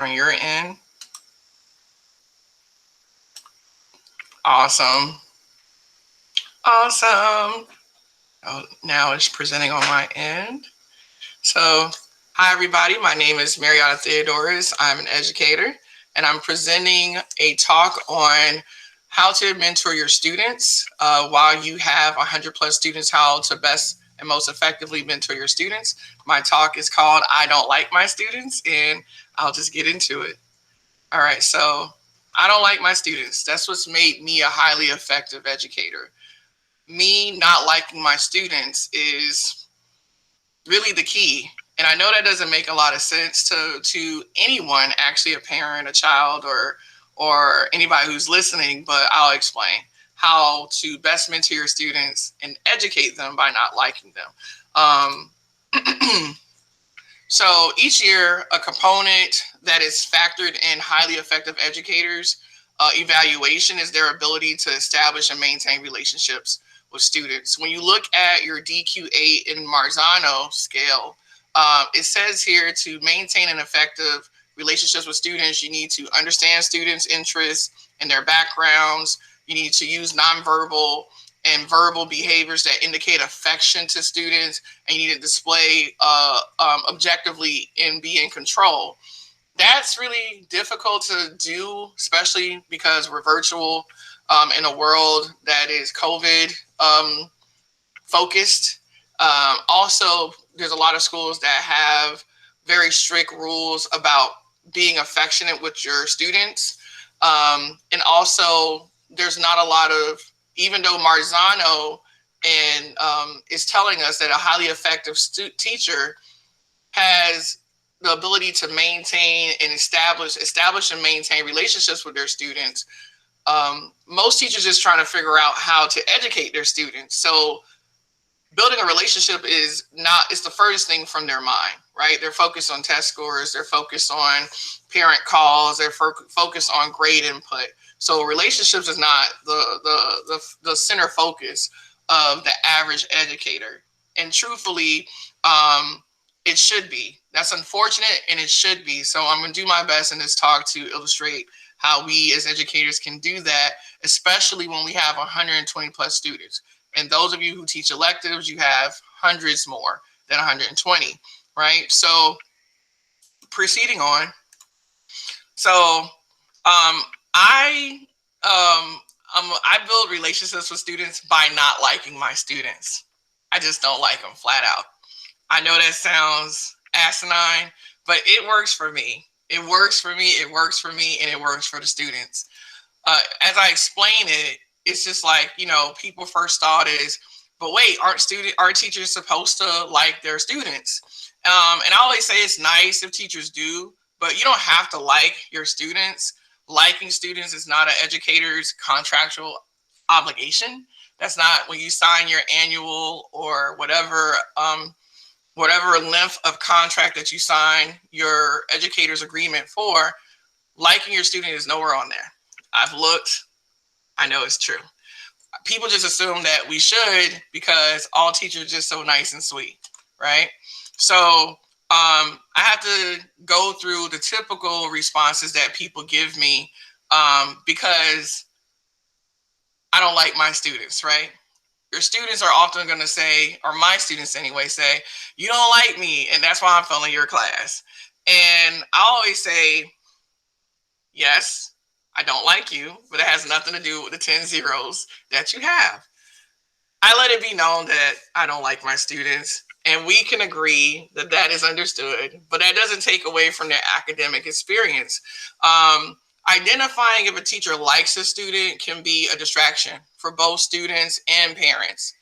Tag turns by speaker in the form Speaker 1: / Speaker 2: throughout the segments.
Speaker 1: on your end. Awesome. Awesome. Oh, now it's presenting on my end. So, hi everybody. My name is Mariota Theodoris. I'm an educator, and I'm presenting a talk on how to mentor your students while you have 100 plus students, how to best and most effectively mentor your students. My talk is called I Don't Like My Students, and I'll just get into it. All right, so I don't like my students. That's what's made me a highly effective educator. Me not liking my students is really the key. And I know that doesn't make a lot of sense to anyone, actually a parent, a child, or anybody who's listening, but I'll explain how to best mentor your students and educate them by not liking them. So each year, a component that is factored in highly effective educators' evaluation is their ability to establish and maintain relationships with students. When you look at your DQ8 in Marzano scale, it says here to maintain an effective relationships with students, you need to understand students' interests and their backgrounds. You need to use nonverbal and verbal behaviors that indicate affection to students, and you need to display objectively and be in control. That's really difficult to do, especially because we're virtual in a world that is COVID focused. Also, there's a lot of schools that have very strict rules about being affectionate with your students. And also, there's not a lot of, even though Marzano is telling us that a highly effective teacher has the ability to maintain and establish and maintain relationships with their students. Most teachers just trying to figure out how to educate their students. So building a relationship is the furthest thing from their mind, right? They're focused on test scores. They're focused on parent calls. They're focused on grade input. So relationships is not the center focus of the average educator. And truthfully, it should be. That's unfortunate, and it should be. So I'm going to do my best in this talk to illustrate how we as educators can do that, especially when we have 120 plus students. And those of you who teach electives, you have hundreds more than 120, right? So proceeding on. So I build relationships with students by not liking my students. I just don't like them flat out. I know that sounds asinine, but it works for me. It works for me. It works for me, and it works for the students. As I explain it, it's just like, people first thought is, but wait, aren't teachers supposed to like their students? And I always say it's nice if teachers do, but you don't have to like your students. Liking students is not an educator's contractual obligation. That's not when you sign your annual or whatever length of contract that you sign your educator's agreement for. Liking your student is nowhere on there. I've looked. I know it's true. People just assume that we should because all teachers are just so nice and sweet, right? So I have to go through the typical responses that people give me because I don't like my students, right? Your students are often going to say, or my students anyway, say, you don't like me, and that's why I'm failing your class. And I always say, yes, I don't like you, but it has nothing to do with the 10 zeros that you have. I let it be known that I don't like my students, and we can agree that that is understood, but that doesn't take away from their academic experience. Identifying if a teacher likes a student can be a distraction for both students and parents,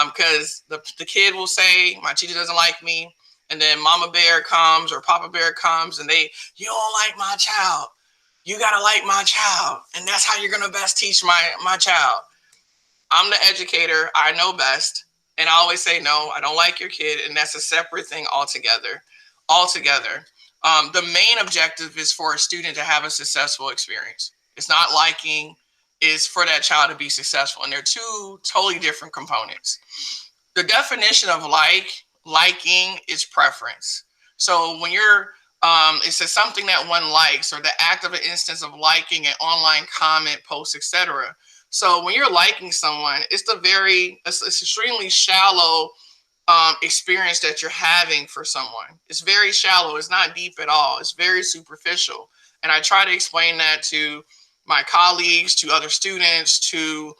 Speaker 1: because the kid will say, my teacher doesn't like me, and then Mama Bear comes or Papa Bear comes, and you don't like my child. You got to like my child, and that's how you're going to best teach my child. I'm the educator. I know best. And I always say, no, I don't like your kid. And that's a separate thing altogether. The main objective is for a student to have a successful experience. It's not liking, it's for that child to be successful. And they're two totally different components. The definition of liking is preference. So when you're It says something that one likes, or the act of an instance of liking an online comment, post, etc. So when you're liking someone, it's extremely shallow experience that you're having for someone. It's very shallow. It's not deep at all. It's very superficial. And I try to explain that to my colleagues, to other students, to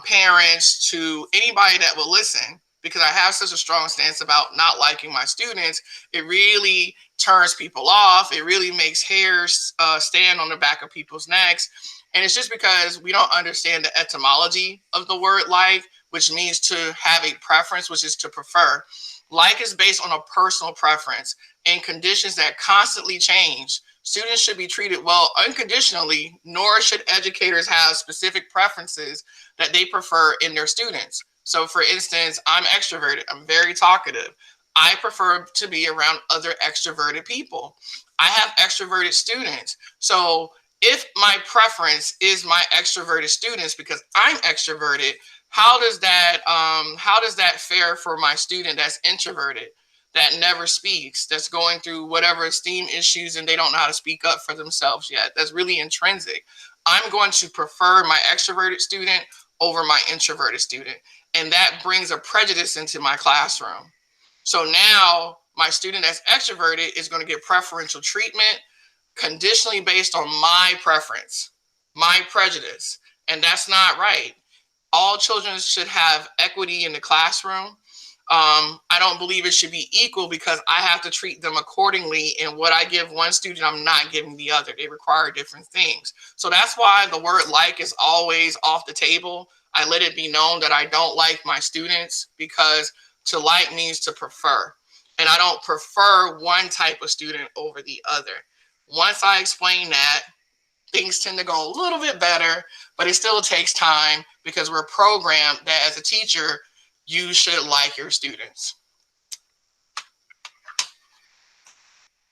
Speaker 1: parents, to anybody that will listen, because I have such a strong stance about not liking my students. It really turns people off. It really makes hairs stand on the back of people's necks. And it's just because we don't understand the etymology of the word like, which means to have a preference, which is to prefer. Like is based on a personal preference and conditions that constantly change. Students should be treated well unconditionally, nor should educators have specific preferences that they prefer in their students. So for instance, I'm extroverted. I'm very talkative. I prefer to be around other extroverted people. I have extroverted students. So if my preference is my extroverted students because I'm extroverted, how does that fare for my student that's introverted, that never speaks, that's going through whatever esteem issues and they don't know how to speak up for themselves yet? That's really intrinsic. I'm going to prefer my extroverted student over my introverted student. And that brings a prejudice into my classroom. So now my student that's extroverted is going to get preferential treatment conditionally based on my preference, my prejudice. And that's not right. All children should have equity in the classroom. I don't believe it should be equal because I have to treat them accordingly. And what I give one student, I'm not giving the other. They require different things. So that's why the word like is always off the table. I let it be known that I don't like my students, because to like means to prefer. And I don't prefer one type of student over the other. Once I explain that, things tend to go a little bit better, but it still takes time because we're programmed that as a teacher, you should like your students.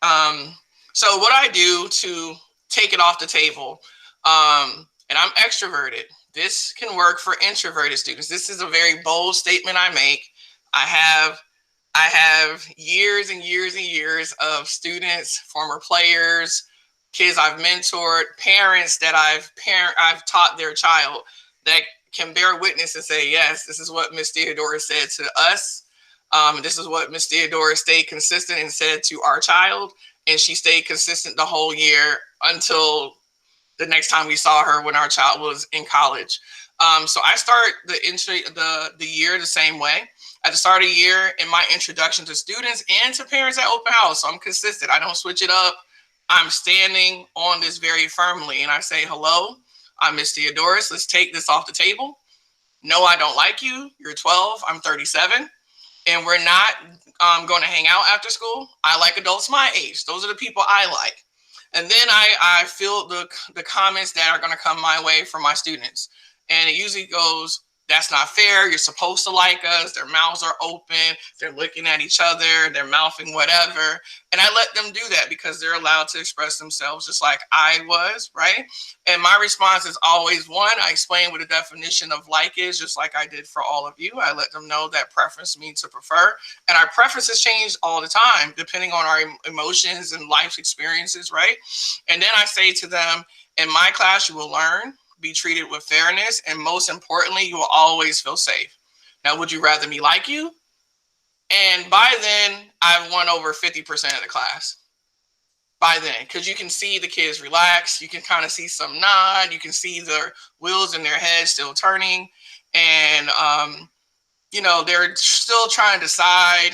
Speaker 1: So what I do to take it off the table, and I'm extroverted. This can work for introverted students. This is a very bold statement I make. I have years and years and years of students, former players, kids I've mentored, parents that I've taught their child that can bear witness and say, yes, this is what Miss Theodoris said to us. This is what Miss Theodoris stayed consistent and said to our child. And she stayed consistent the whole year until the next time we saw her when our child was in college. So I start the year the same way. At the start of the year, in my introduction to students and to parents at open house, so I'm consistent. I don't switch it up. I'm standing on this very firmly, and I say, hello, I'm Miss Theodoris. Let's take this off the table. No, I don't like you. You're 12. I'm 37. And we're not going to hang out after school. I like adults my age. Those are the people I like. And then I feel the comments that are going to come my way from my students. And it usually goes, that's not fair. You're supposed to like us. Their mouths are open. They're looking at each other. They're mouthing whatever. And I let them do that because they're allowed to express themselves just like I was, right? And my response is always one, I explain what the definition of like is, just like I did for all of you. I let them know that preference means to prefer. And our preferences change all the time, depending on our emotions and life's experiences, right? And then I say to them, in my class, you will learn, be treated with fairness, and most importantly, you will always feel safe. Now, would you rather me like you? And by then, I've won over 50% of the class. By then, because you can see the kids relax, you can kind of see some nod, you can see their wheels in their head still turning, and they're still trying to decide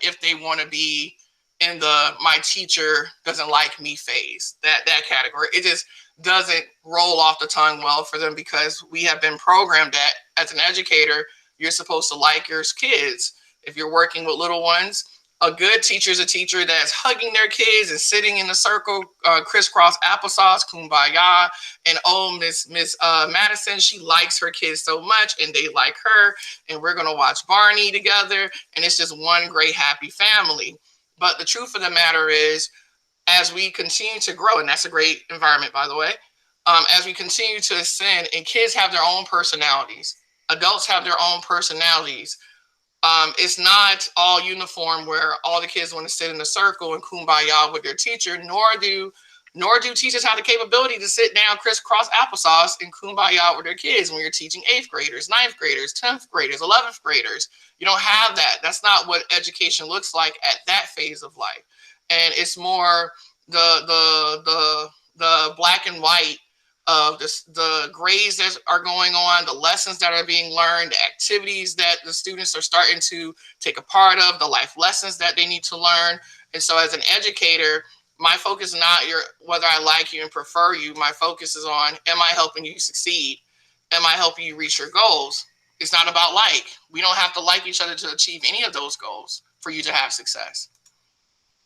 Speaker 1: if they want to be in the my teacher doesn't like me phase, that category. It just doesn't roll off the tongue well for them because we have been programmed that as an educator, you're supposed to like your kids. If you're working with little ones, a good teacher is a teacher that's hugging their kids and sitting in a circle, crisscross applesauce, kumbaya. And Miss Madison, she likes her kids so much and they like her. And we're going to watch Barney together. And it's just one great, happy family. But the truth of the matter is, as we continue to grow, and that's a great environment, by the way, as we continue to ascend, and kids have their own personalities, adults have their own personalities, It's not all uniform where all the kids want to sit in a circle and kumbaya with their teacher, nor do teachers have the capability to sit down crisscross applesauce and kumbaya with their kids when you're teaching 8th graders, 9th graders, 10th graders, 11th graders. You don't have that. That's not what education looks like at that phase of life. And it's more the black and white of the grades that are going on, the lessons that are being learned, the activities that the students are starting to take a part of, the life lessons that they need to learn. And so as an educator, my focus is not whether I like you and prefer you. My focus is on, am I helping you succeed? Am I helping you reach your goals? It's not about like. We don't have to like each other to achieve any of those goals for you to have success.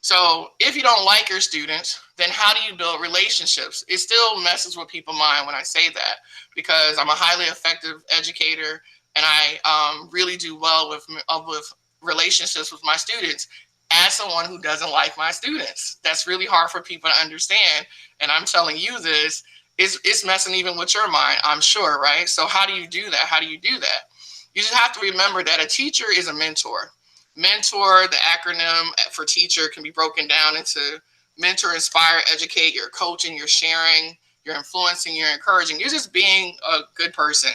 Speaker 1: So if you don't like your students, then how do you build relationships? It still messes with people's mind when I say that, because I'm a highly effective educator and I really do well with relationships with my students. As someone who doesn't like my students, that's really hard for people to understand. And I'm telling you this, it's messing even with your mind, I'm sure, right? So how do you do that? How do you do that? You just have to remember that a teacher is a mentor. Mentor, the acronym for teacher, can be broken down into mentor, inspire, educate. You're coaching, you're sharing, you're influencing, you're encouraging. You're just being a good person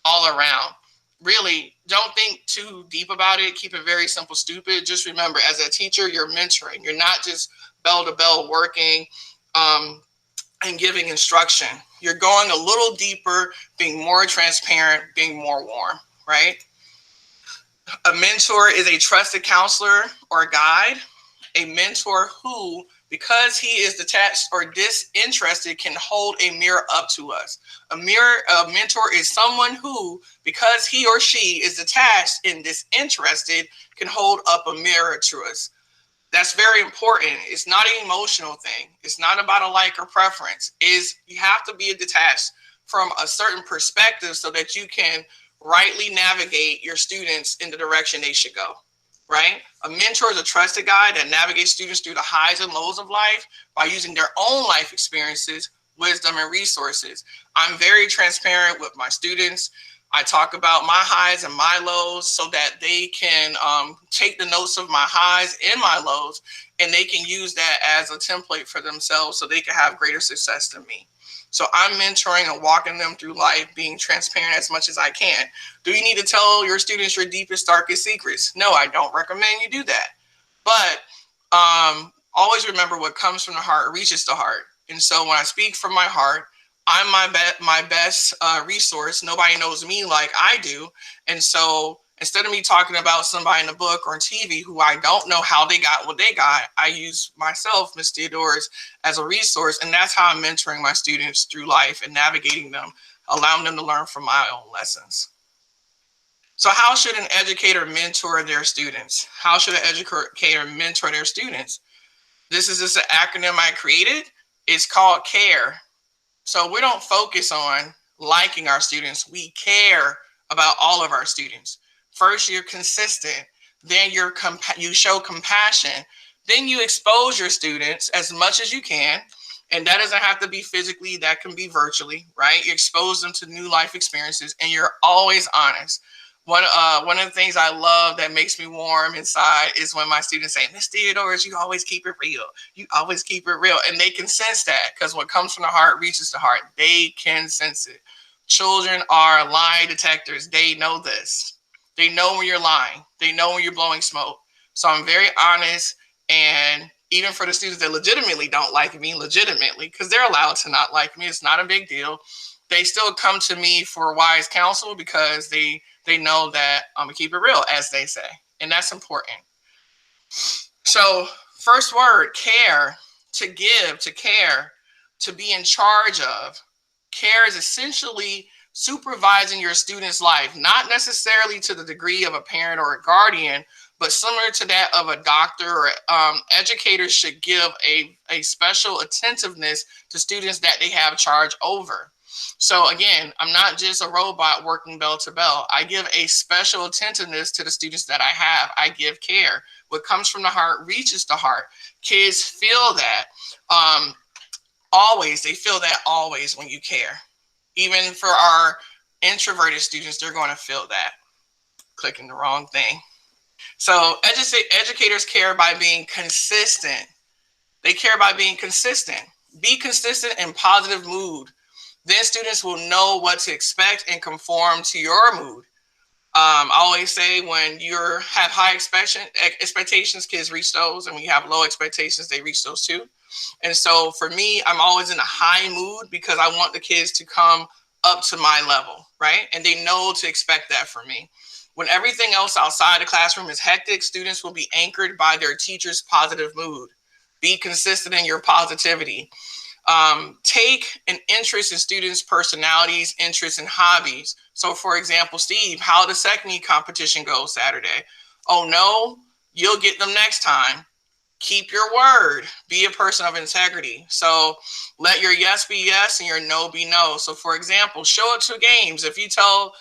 Speaker 1: all around. Really, don't think too deep about it. Keep it very simple, stupid. Just remember, as a teacher, you're mentoring. You're not just bell to bell working and giving instruction. You're going a little deeper, being more transparent, being more warm, right? A mentor is a trusted counselor or guide. A mentor who, because he is detached or disinterested, can hold a mirror up to us. A mentor is someone who, because he or she is detached and disinterested, can hold up a mirror to us. That's very important. It's not an emotional thing. It's not about a like or preference. You have to be detached from a certain perspective so that you can rightly navigate your students in the direction they should go, right? A mentor is a trusted guide that navigates students through the highs and lows of life by using their own life experiences, wisdom, and resources. I'm very transparent with my students. I talk about my highs and my lows so that they can take the notes of my highs and my lows, and they can use that as a template for themselves so they can have greater success than me. So I'm mentoring and walking them through life, being transparent as much as I can. Do you need to tell your students your deepest, darkest secrets? No, I don't recommend you do that. But always remember, what comes from the heart reaches the heart. And so when I speak from my heart, I'm my best resource. Nobody knows me like I do. And so instead of me talking about somebody in a book or on TV who I don't know how they got what they got, I use myself, Ms. Theodoris, as a resource. And that's how I'm mentoring my students through life and navigating them, allowing them to learn from my own lessons. So how should an educator mentor their students? How should an educator mentor their students? This is just an acronym I created. It's called CARE. So we don't focus on liking our students. We care about all of our students. First, you're consistent. Then you show compassion. Then you expose your students as much as you can. And that doesn't have to be physically. That can be virtually, right? You expose them to new life experiences, and you're always honest. One of the things I love that makes me warm inside is when my students say, Miss Theodoris, you always keep it real. You always keep it real. And they can sense that, because what comes from the heart reaches the heart. They can sense it. Children are lie detectors. They know this. They know when you're lying. They know when you're blowing smoke. So I'm very honest. And even for the students that legitimately don't like me, because they're allowed to not like me, it's not a big deal. They still come to me for wise counsel because they know that I'm going to keep it real, as they say. And that's important. So first word, care, to give, to care, to be in charge of. Care is essentially supervising your student's life, not necessarily to the degree of a parent or a guardian, but similar to that of a doctor. Or educators should give a special attentiveness to students that they have charge over. So again, I'm not just a robot working bell to bell. I give a special attentiveness to the students that I have. I give care. What comes from the heart reaches the heart. Kids feel that. Always, they feel that always when you care. Even for our introverted students, they're going to feel that. Clicking the wrong thing. So educators care by being consistent. They care by being consistent. Be consistent in positive mood. Then students will know what to expect and conform to your mood. I always say when you have high expectations, kids reach those, and when you have low expectations, they reach those too. And so for me, I'm always in a high mood because I want the kids to come up to my level, right? And they know to expect that from me. When everything else outside the classroom is hectic, students will be anchored by their teacher's positive mood. Be consistent in your positivity. Take an interest in students' personalities, interests, and hobbies. So, for example, Steve, how the SECME competition go Saturday? Oh, no, you'll get them next time. Keep your word. Be a person of integrity. So let your yes be yes and your no be no. So, for example, show up to games. If you tell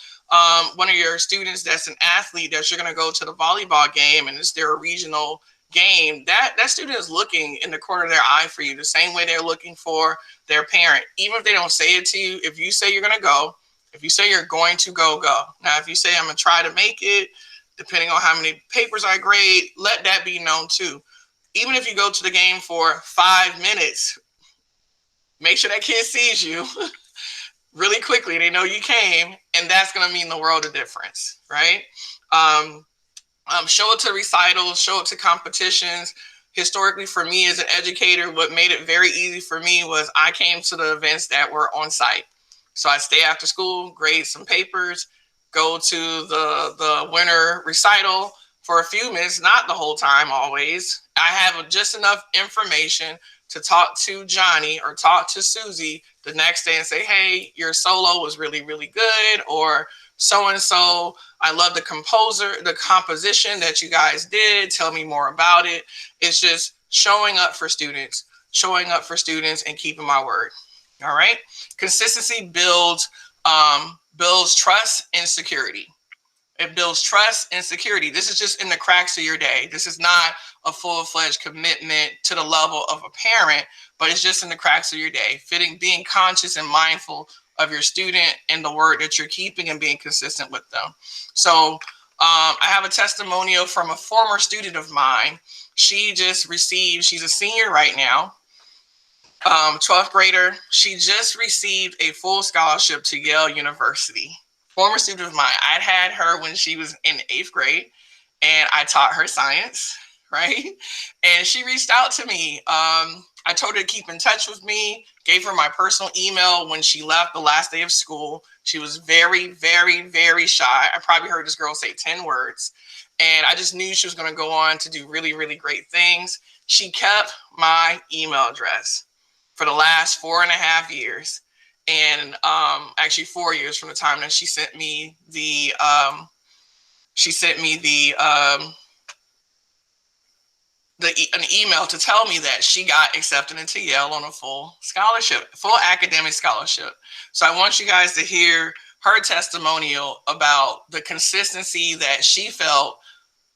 Speaker 1: one of your students that's an athlete that you're going to go to the volleyball game and it's their regional game, that student is looking in the corner of their eye for you the same way they're looking for their parent. Even if they don't say it to you, if you say you're going to go, if you say you're going to go. Now, if you say I'm going to try to make it, depending on how many papers I grade, let that be known too. Even if you go to the game for 5 minutes, make sure that kid sees you really quickly. They know you came, and that's going to mean the world of difference, right? Show it to recitals, show it to competitions. Historically, for me as an educator, what made it very easy for me was I came to the events that were on site. So I stay after school, grade some papers, go to the winter recital for a few minutes, not the whole time always. I have just enough information to talk to Johnny or talk to Susie the next day and say, hey, your solo was really, really good, or so-and-so, I love the composition that you guys did. Tell me more about it. It's just showing up for students and keeping my word. All right. Consistency builds trust and security. It builds trust and security. This is just in the cracks of your day. This is not a full-fledged commitment to the level of a parent, but it's just in the cracks of your day. Being conscious and mindful of your student and the word that you're keeping and being consistent with them. So I have a testimonial from a former student of mine. She's a senior right now, 12th grader. She just received a full scholarship to Yale University. Former student of mine. I'd had her when she was in 8th grade, and I taught her science, right? And she reached out to me. I told her to keep in touch with me, gave her my personal email when she left the last day of school. She was very, very, very shy. I probably heard this girl say 10 words. And I just knew she was going to go on to do really, really great things. She kept my email address for the last 4.5 years. And actually 4 years from the time that she sent me an email to tell me that she got accepted into Yale on a full academic scholarship. So I want you guys to hear her testimonial about the consistency that she felt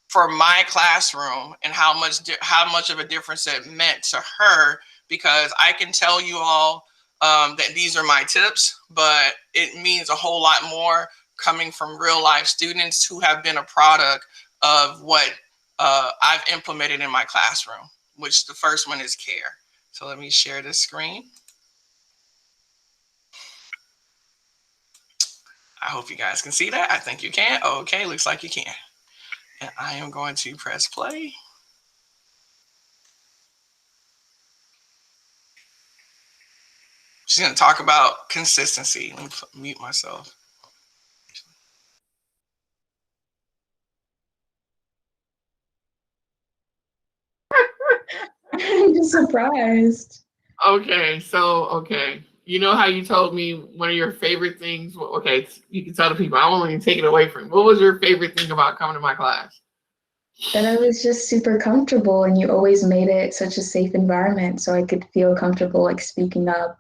Speaker 1: for my classroom and how much of a difference it meant to her, because I can tell you all that these are my tips, but it means a whole lot more coming from real life students who have been a product of what I've implemented in my classroom, which the first one is care. So let me share this screen. I hope you guys can see that. I think you can. Okay, looks like you can. And I am going to press play. She's going to talk about consistency. Let me mute myself.
Speaker 2: I'm just surprised.
Speaker 3: Okay. You know how you told me one of your favorite things? Okay, you can tell the people. I won't even take it away from you. What was your favorite thing about coming to my class?
Speaker 2: That I was just super comfortable, and you always made it such a safe environment so I could feel comfortable like speaking up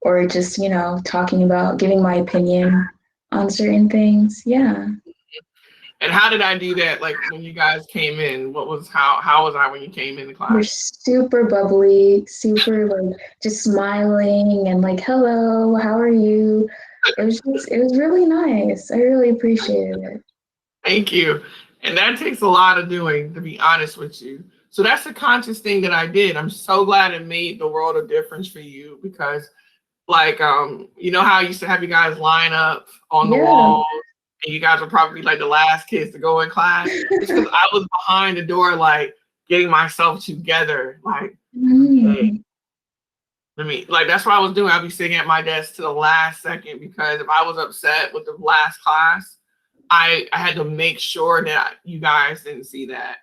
Speaker 2: or just, talking about giving my opinion on certain things. Yeah.
Speaker 3: And how did I do that? Like when you guys came in, how was I when you came in the
Speaker 2: You're
Speaker 3: class?
Speaker 2: super bubbly, super like just smiling and like, hello, how are you? It was really nice. I really appreciated it.
Speaker 3: Thank you. And that takes a lot of doing, to be honest with you. So that's a conscious thing that I did. I'm so glad it made the world of difference for you because, like, you know how I used to have you guys line up on the
Speaker 2: Yeah.
Speaker 3: wall, and you guys would probably be like the last kids to go in class. It's because I was behind the door, like getting myself together. Like, okay, let me, like, that's what I was doing. I'd be sitting at my desk to the last second because if I was upset with the last class, I had to make sure that you guys didn't see that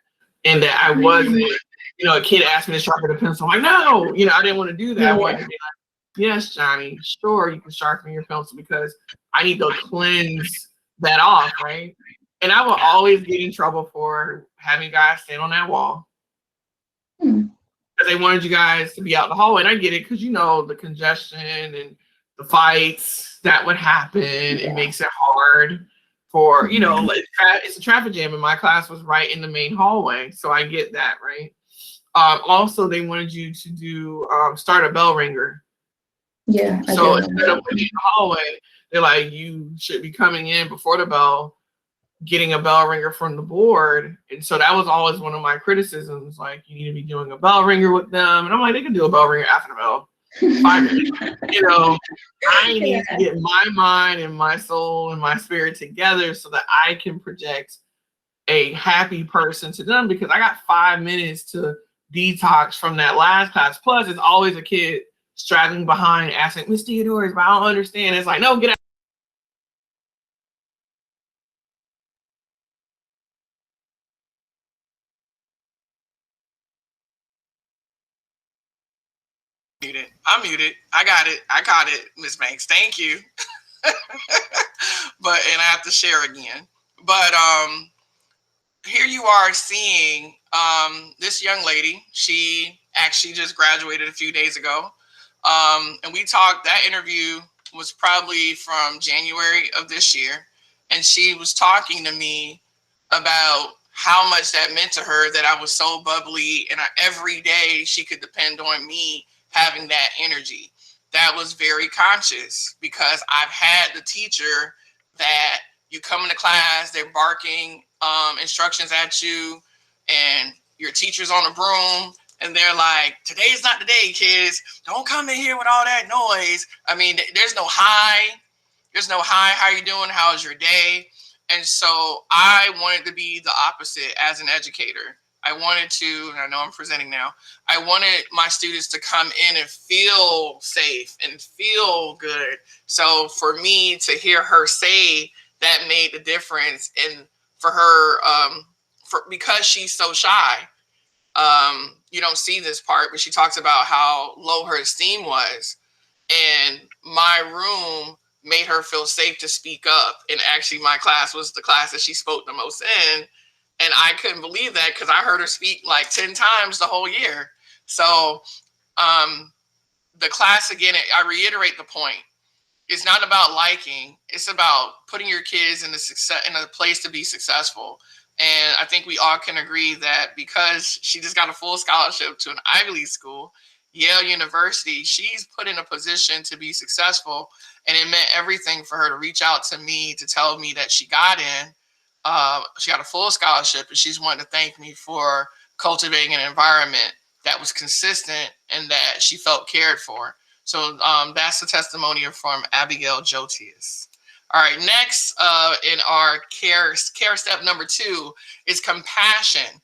Speaker 3: and that I wasn't, you know, a kid asked me to sharpen a pencil. I'm like, no, you know, I didn't want to do that. I wanted to be like, yes, Johnny, sure, you can sharpen your pencil because I need to cleanse that off, right? And I will always get in trouble for having guys stand on that wall because they wanted you guys to be out in the hallway. And I get it because, you know, the congestion and the fights that would happen. It makes it hard for, you know, like, it's a traffic jam and my class was right in the main hallway. So I get that, right? Also, they wanted you to do start a bell ringer.
Speaker 2: Yeah.
Speaker 3: So instead of putting in the hallway, they're like, you should be coming in before the bell, getting a bell ringer from the board. And so that was always one of my criticisms. Like, you need to be doing a bell ringer with them. And I'm like, they can do a bell ringer after the bell. 5 minutes. You know, I need to get my mind and my soul and my spirit together so that I can project a happy person to them because I got 5 minutes to detox from that last class. Plus, it's always a kid straggling behind asking, Miss Theodoris, but I don't understand. It's like, no, get out.
Speaker 1: Muted. I'm muted. I got it. I got it, Miss Banks. Thank you. But and I have to share again. But here you are seeing this young lady. She actually just graduated a few days ago. And we talked, that interview was probably from January of this year. And she was talking to me about how much that meant to her that I was so bubbly and every day she could depend on me having that energy. That was very conscious because I've had the teacher that you come into class, they're barking instructions at you, and your teacher's on a broom, and they're like, today's not the day, kids. Don't come in here with all that noise. I mean, there's no hi. There's no hi, how you doing? How's your day? And so I wanted to be the opposite as an educator. I wanted to, and I know I'm presenting now, I wanted my students to come in and feel safe and feel good. So for me to hear her say that made the difference. And for her, because she's so shy, you don't see this part, but she talks about how low her esteem was. And my room made her feel safe to speak up. And actually, my class was the class that she spoke the most in. And I couldn't believe that because I heard her speak like 10 times the whole year. So the class, again, I reiterate the point. It's not about liking. It's about putting your kids in a place to be successful. And I think we all can agree that because she just got a full scholarship to an Ivy League school, Yale University, she's put in a position to be successful. And it meant everything for her to reach out to me to tell me that she got in. She got a full scholarship, and she's wanted to thank me for cultivating an environment that was consistent and that she felt cared for. So that's the testimonial from Abigail Jotius. All right, next in our care step number 2 is compassion.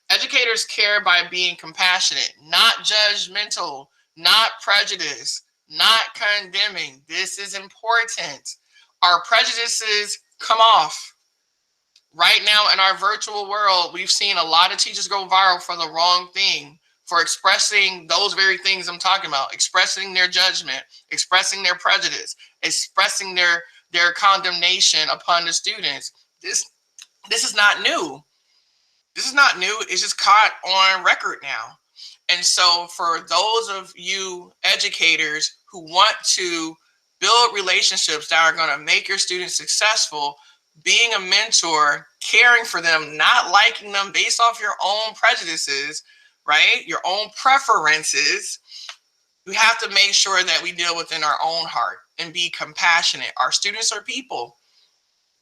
Speaker 1: Educators care by being compassionate, not judgmental, not prejudiced, not condemning. This is important. Our prejudices come off. Right now in our virtual world, we've seen a lot of teachers go viral for the wrong thing, for expressing those very things I'm talking about, expressing their judgment, expressing their prejudice, expressing their condemnation upon the students. This is not new. This is not new. It's just caught on record now. And so for those of you educators who want to build relationships that are going to make your students successful, being a mentor, caring for them, not liking them based off your own prejudices, right? Your own preferences. We have to make sure that we deal within our own heart and be compassionate. Our students are people.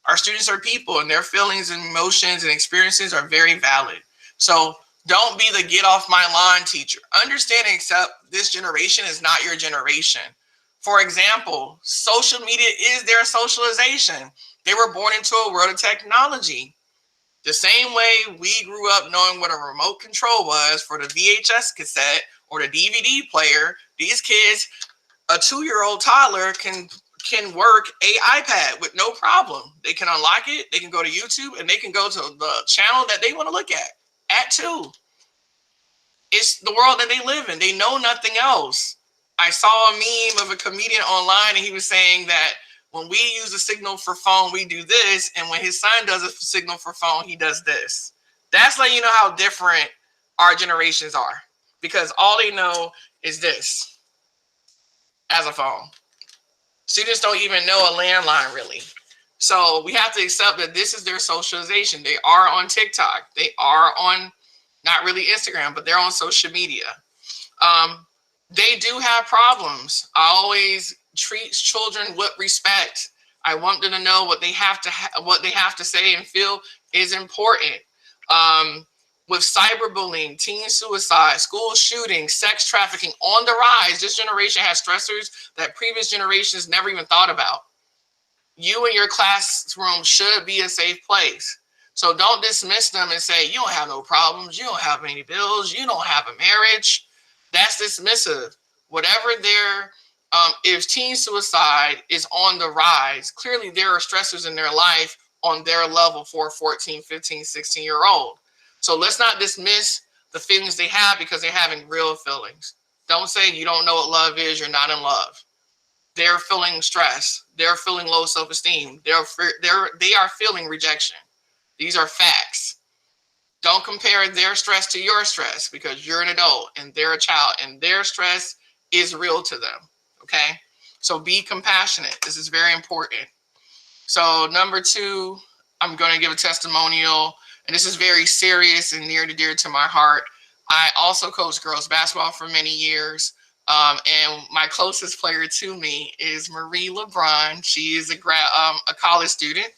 Speaker 1: Our students are people, and their feelings and emotions and experiences are very valid. So don't be the get off my lawn teacher. Understand and accept this generation is not your generation. For example, social media is their socialization. They were born into a world of technology. The same way we grew up knowing what a remote control was for the VHS cassette or the DVD player, these kids, a 2-year-old toddler can work a iPad with no problem. They can unlock it, they can go to YouTube, and they can go to the channel that they want to look at 2. It's the world that they live in. They know nothing else. I saw a meme of a comedian online, and he was saying that when we use a signal for phone, we do this, and when his son does a signal for phone, he does this. That's letting you know how different our generations are, because all they know is this as a phone. Students don't even know a landline, really. So we have to accept that this is their socialization. They are on TikTok. They are on, not really Instagram, but they're on social media. They do have problems. I always treat children with respect. I want them to know what they have to say and feel is important. With cyberbullying, teen suicide, school shootings, sex trafficking on the rise, this generation has stressors that previous generations never even thought about. You and your classroom should be a safe place. So don't dismiss them and say, you don't have no problems, you don't have any bills, you don't have a marriage. That's dismissive. Whatever their, if teen suicide is on the rise, clearly there are stressors in their life on their level for a 14, 15, 16-year-old. So let's not dismiss the feelings they have because they're having real feelings. Don't say you don't know what love is, you're not in love. They're feeling stress. They're feeling low self-esteem. They are feeling rejection. These are facts. Don't compare their stress to your stress because you're an adult and they're a child and their stress is real to them. Okay? So be compassionate. This is very important. So number 2, I'm going to give a testimonial, and this is very serious and near and dear to my heart. I also coached girls basketball for many years. And my closest player to me is Marie LeBron. She is a college student.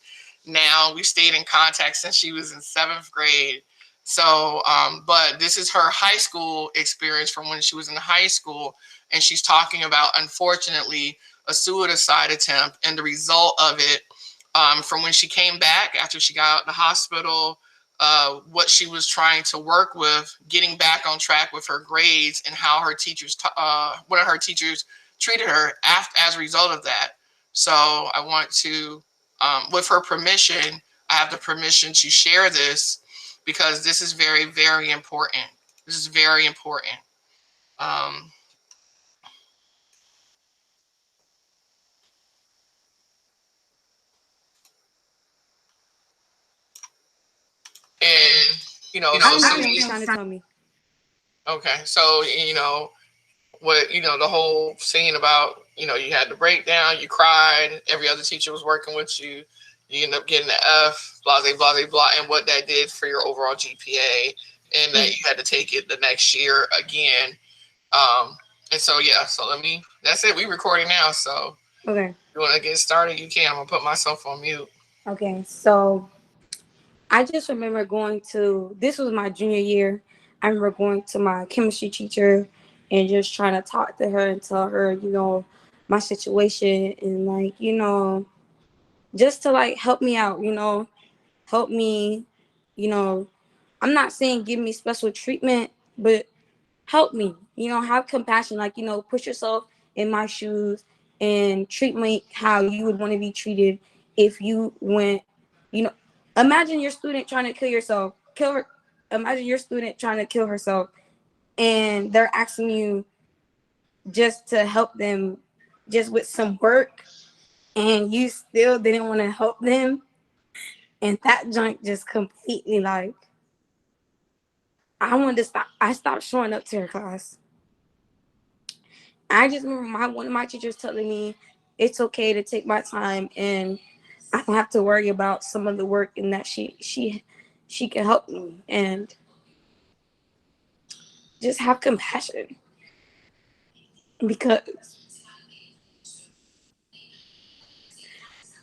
Speaker 1: Now we stayed in contact since she was in 7th grade. So, but this is her high school experience from when she was in high school. And she's talking about, unfortunately, a suicide attempt and the result of it from when she came back after she got out of the hospital, what she was trying to work with, getting back on track with her grades and how her teachers, one of her teachers treated her as a result of that. So I want to, with her permission, I have the permission to share this because this is very, very important. This is very important. And,
Speaker 4: I
Speaker 1: so
Speaker 4: understand what you're trying to tell me.
Speaker 1: okay. So, what, the whole scene about, you had the breakdown, you cried, every other teacher was working with you, you end up getting the F, blah, blah, blah, blah, and what that did for your overall GPA, and that you had to take it the next year again. And so, yeah, so that's it. We recording now. So
Speaker 4: Okay.
Speaker 1: if you want to get started, you can. I'm going to put myself on mute.
Speaker 4: Okay. So I just remember this was my junior year. I remember going to my chemistry teacher and just trying to talk to her and tell her, my situation and just to help me out, help me, I'm not saying give me special treatment, but help me, have compassion, put yourself in my shoes and treat me how you would want to be treated if you went, you know, imagine your student trying to imagine your student trying to kill herself and they're asking you just to help them just with some work and you still didn't want to help them. And that junk just completely I wanted to stop. I stopped showing up to her class. I just remember one of my teachers telling me it's okay to take my time and I don't have to worry about some of the work and that she can help me and just have compassion because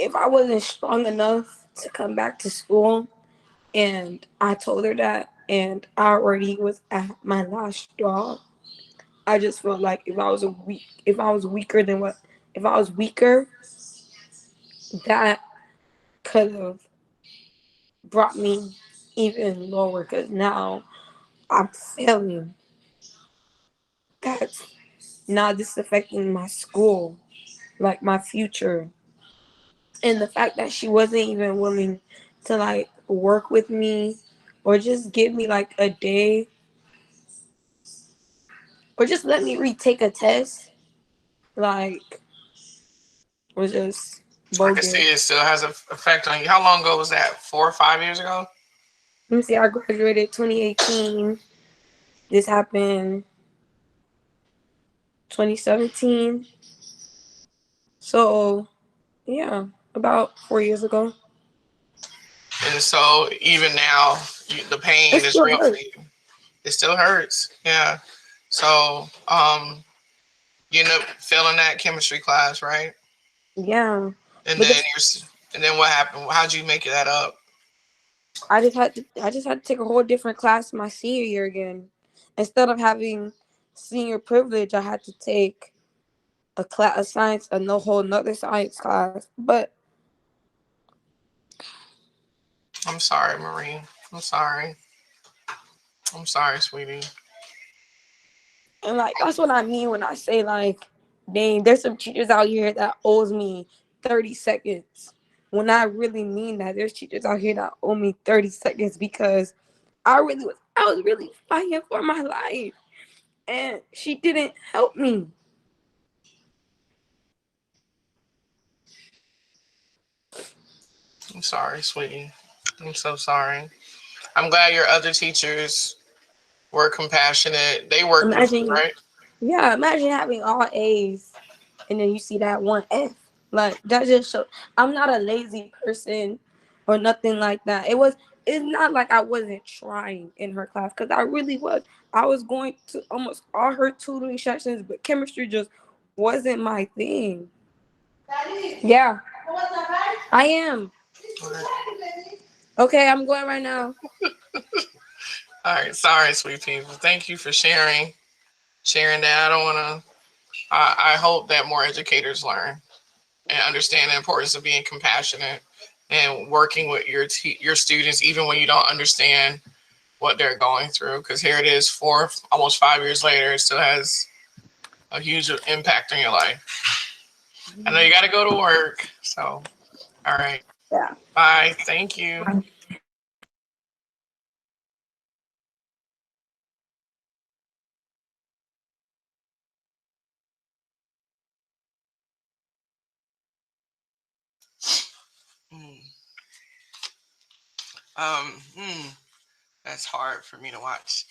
Speaker 4: if I wasn't strong enough to come back to school, and I told her that, and I already was at my last straw. I just felt like if I was weaker than what, if I was weaker, that could have brought me even lower. Because now I'm failing. That's now this is affecting my school, like my future. And the fact that she wasn't even willing to like work with me or just give me like a day or just let me retake a test, like, was just
Speaker 1: I can see
Speaker 4: bogus.
Speaker 1: it still has an effect on you. How long ago was that? 4 or 5 years ago?
Speaker 4: Let me see, I graduated 2018. This happened 2017. So, yeah, about 4 years ago.
Speaker 1: And so even now, the pain
Speaker 4: It
Speaker 1: is
Speaker 4: still
Speaker 1: real for
Speaker 4: hurts.
Speaker 1: you. It still hurts. Yeah. So, you end up failing that chemistry class, right?
Speaker 4: Yeah.
Speaker 1: And
Speaker 4: But
Speaker 1: then and then what happened? How'd you make that up?
Speaker 4: I just had to take a whole different class my senior year again. Instead of having senior privilege, I had to take a class of science, a no whole another science class. But
Speaker 1: I'm sorry, Marie. I'm sorry. I'm sorry, sweetie.
Speaker 4: and like that's what I mean when I say like, dang, there's some teachers out here that owes me 30 seconds. When I really mean that, there's teachers out here that owe me 30 seconds because I was really fighting for my life. And she didn't help me.
Speaker 1: I'm sorry, sweetie. I'm so sorry. I'm glad your other teachers were compassionate. They worked with you,
Speaker 4: Imagine,
Speaker 1: right?
Speaker 4: yeah, imagine having all A's and then you see that one F. Like that just shows I'm not a lazy person or nothing like that. It's not like I wasn't trying in her class because I really was. I was going to almost all her tutoring sessions, but chemistry just wasn't my thing. Yeah, I am. Okay, I'm going right now.
Speaker 1: All right. Sorry, sweet people. Thank you for sharing that. I don't want to. I hope that more educators learn and understand the importance of being compassionate and working with your students, even when you don't understand what they're going through. Because here it is, almost 5 years later, it still has a huge impact on your life. I know you got to go to work. So, all right.
Speaker 4: Yeah.
Speaker 1: Bye. Thank you. Mm. Um, mm, that's hard for me to watch.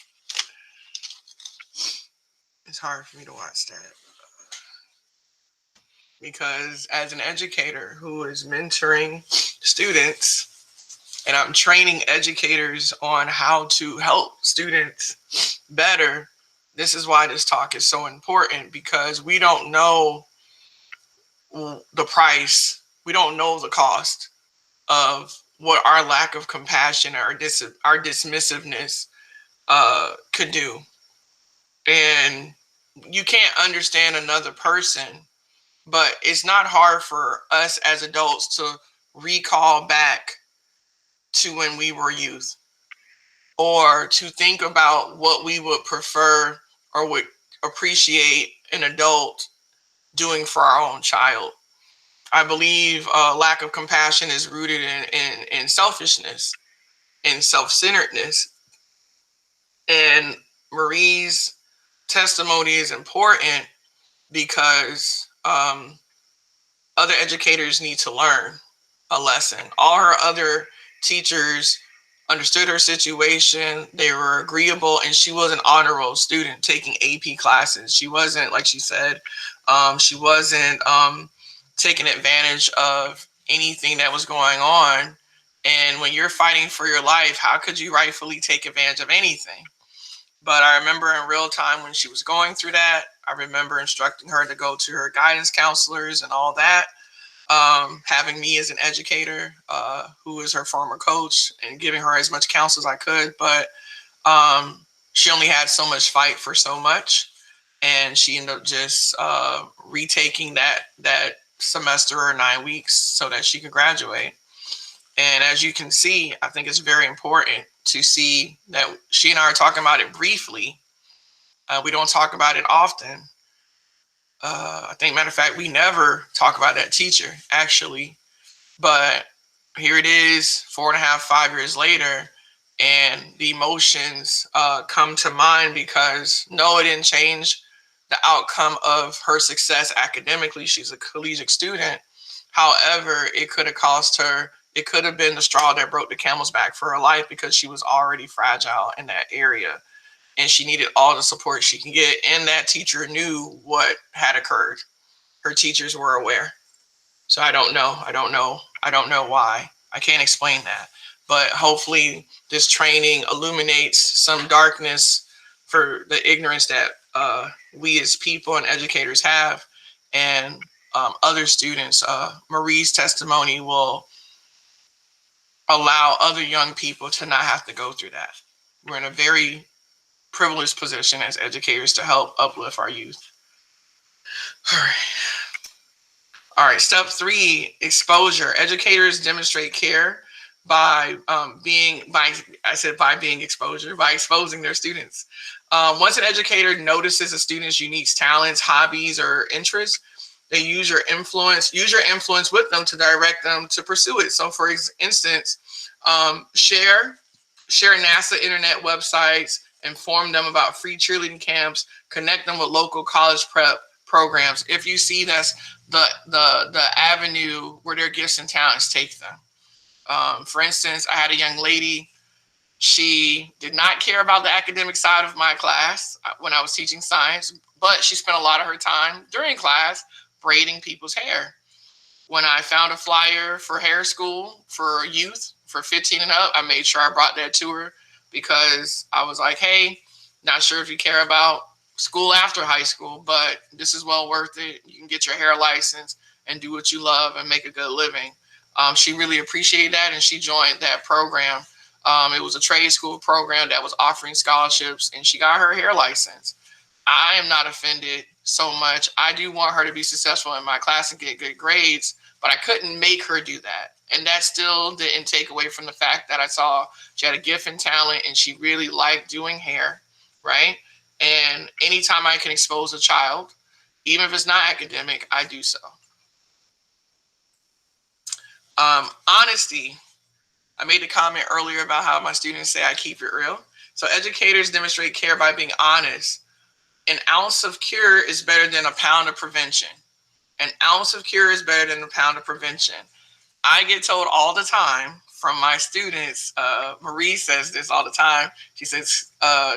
Speaker 1: It's hard for me to watch that because as an educator who is mentoring students and I'm training educators on how to help students better, this is why this talk is so important because we don't know the price, we don't know the cost of what our lack of compassion or our dismissiveness could do. And you can't understand another person, but it's not hard for us as adults to recall back to when we were youth or to think about what we would prefer or would appreciate an adult doing for our own child. I believe lack of compassion is rooted in selfishness and self-centeredness. And Marie's testimony is important because other educators need to learn a lesson. All her other teachers understood her situation. They were agreeable, and she was an honor roll student taking AP classes. She wasn't, like she said, she wasn't taking advantage of anything that was going on. And when you're fighting for your life, how could you rightfully take advantage of anything? But I remember in real time when she was going through that, I remember instructing her to go to her guidance counselors and all that. having me as an educator, who is her former coach, and giving her as much counsel as I could. But she only had so much fight for so much, and she ended up just retaking that semester or 9 weeks so that she could graduate. And as you can see, I think it's very important to see that she and I are talking about it briefly. We don't talk about it often. I think, matter of fact, we never talk about that teacher, actually. But here it is, 4.5, 5 years later, and the emotions come to mind because no, it didn't change the outcome of her success academically. She's a collegiate student. However, it could have cost her, it could have been the straw that broke the camel's back for her life, because she was already fragile in that area and she needed all the support she can get. And that teacher knew what had occurred. Her teachers were aware. So I don't know why. I can't explain that. But hopefully this training illuminates some darkness for the ignorance that we as people and educators have. And other students, Marie's testimony will allow other young people to not have to go through that. We're in a very privileged position as educators to help uplift our youth. All right, step 3, exposure. Educators demonstrate care by being exposing their students. Once an educator notices a student's unique talents, hobbies, or interests, they use your influence with them to direct them to pursue it. So for instance, share NASA internet websites, inform them about free cheerleading camps, connect them with local college prep programs. If you see that's the avenue where their gifts and talents take them. For instance, I had a young lady. She did not care about the academic side of my class when I was teaching science, but she spent a lot of her time during class braiding people's hair. When I found a flyer for hair school for youth for 15 and up, I made sure I brought that to her, because I was like, hey, not sure if you care about school after high school, but this is well worth it. You can get your hair license and do what you love and make a good living. She really appreciated that, and she joined that program. It was a trade school program that was offering scholarships, and she got her hair license. I am not offended so much. I do want her to be successful in my class and get good grades, but I couldn't make her do that. And that still didn't take away from the fact that I saw she had a gift and talent, and she really liked doing hair, right? And anytime I can expose a child, even if it's not academic, I do so. Honesty. I made a comment earlier about how my students say I keep it real. So educators demonstrate care by being honest. An ounce of cure is better than a pound of prevention. An ounce of cure is better than a pound of prevention. I get told all the time from my students, Marie says this all the time. She says,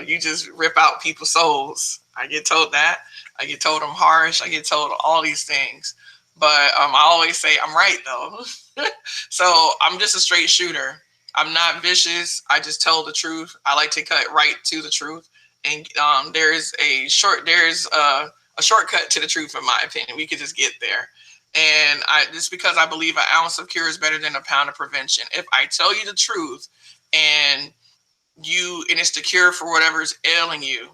Speaker 1: you just rip out people's souls. I get told that. I get told I'm harsh. I get told all these things. But I always say I'm right, though. So I'm just a straight shooter. I'm not vicious. I just tell the truth. I like to cut right to the truth. And there's a shortcut to the truth, in my opinion. We could just get there. And just because I believe an ounce of cure is better than a pound of prevention. If I tell you the truth and it's the cure for whatever's ailing you,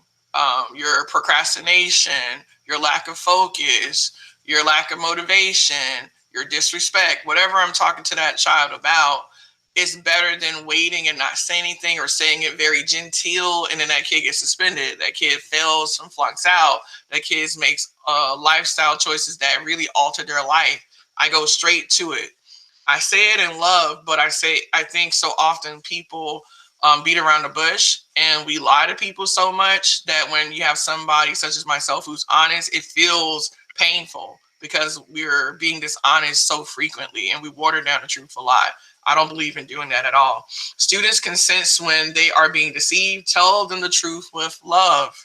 Speaker 1: your procrastination, your lack of focus, your lack of motivation, your disrespect, whatever I'm talking to that child about, it's better than waiting and not saying anything, or saying it very genteel, and then that kid gets suspended. That kid fails and flunks out. That kid makes lifestyle choices that really alter their life. I go straight to it. I say it in love, but I think so often people beat around the bush, and we lie to people so much that when you have somebody such as myself who's honest, it feels painful, because we're being dishonest so frequently, and we water down the truth a lot. I don't believe in doing that at all. Students can sense when they are being deceived. Tell them the truth with love.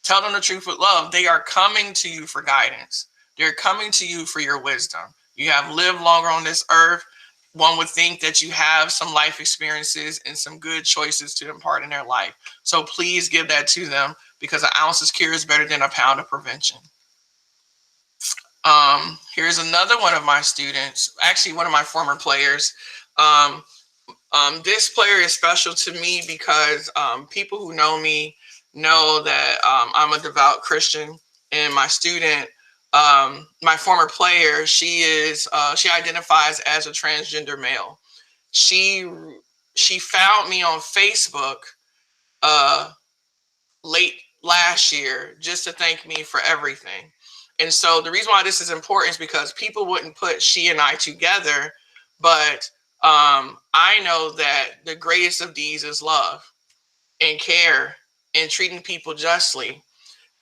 Speaker 1: Tell them the truth with love. They are coming to you for guidance. They're coming to you for your wisdom. You have lived longer on this earth. One would think that you have some life experiences and some good choices to impart in their life. So please give that to them, because an ounce's cure is better than a pound of prevention. Here's another one of my students, actually one of my former players. This player is special to me because people who know me know that I'm a devout Christian, and my student, my former player, she identifies as a transgender male. She she found me on Facebook uh, late last year just to thank me for everything. And so the reason why this is important is because people wouldn't put she and I together, but I know that the greatest of these is love and care and treating people justly.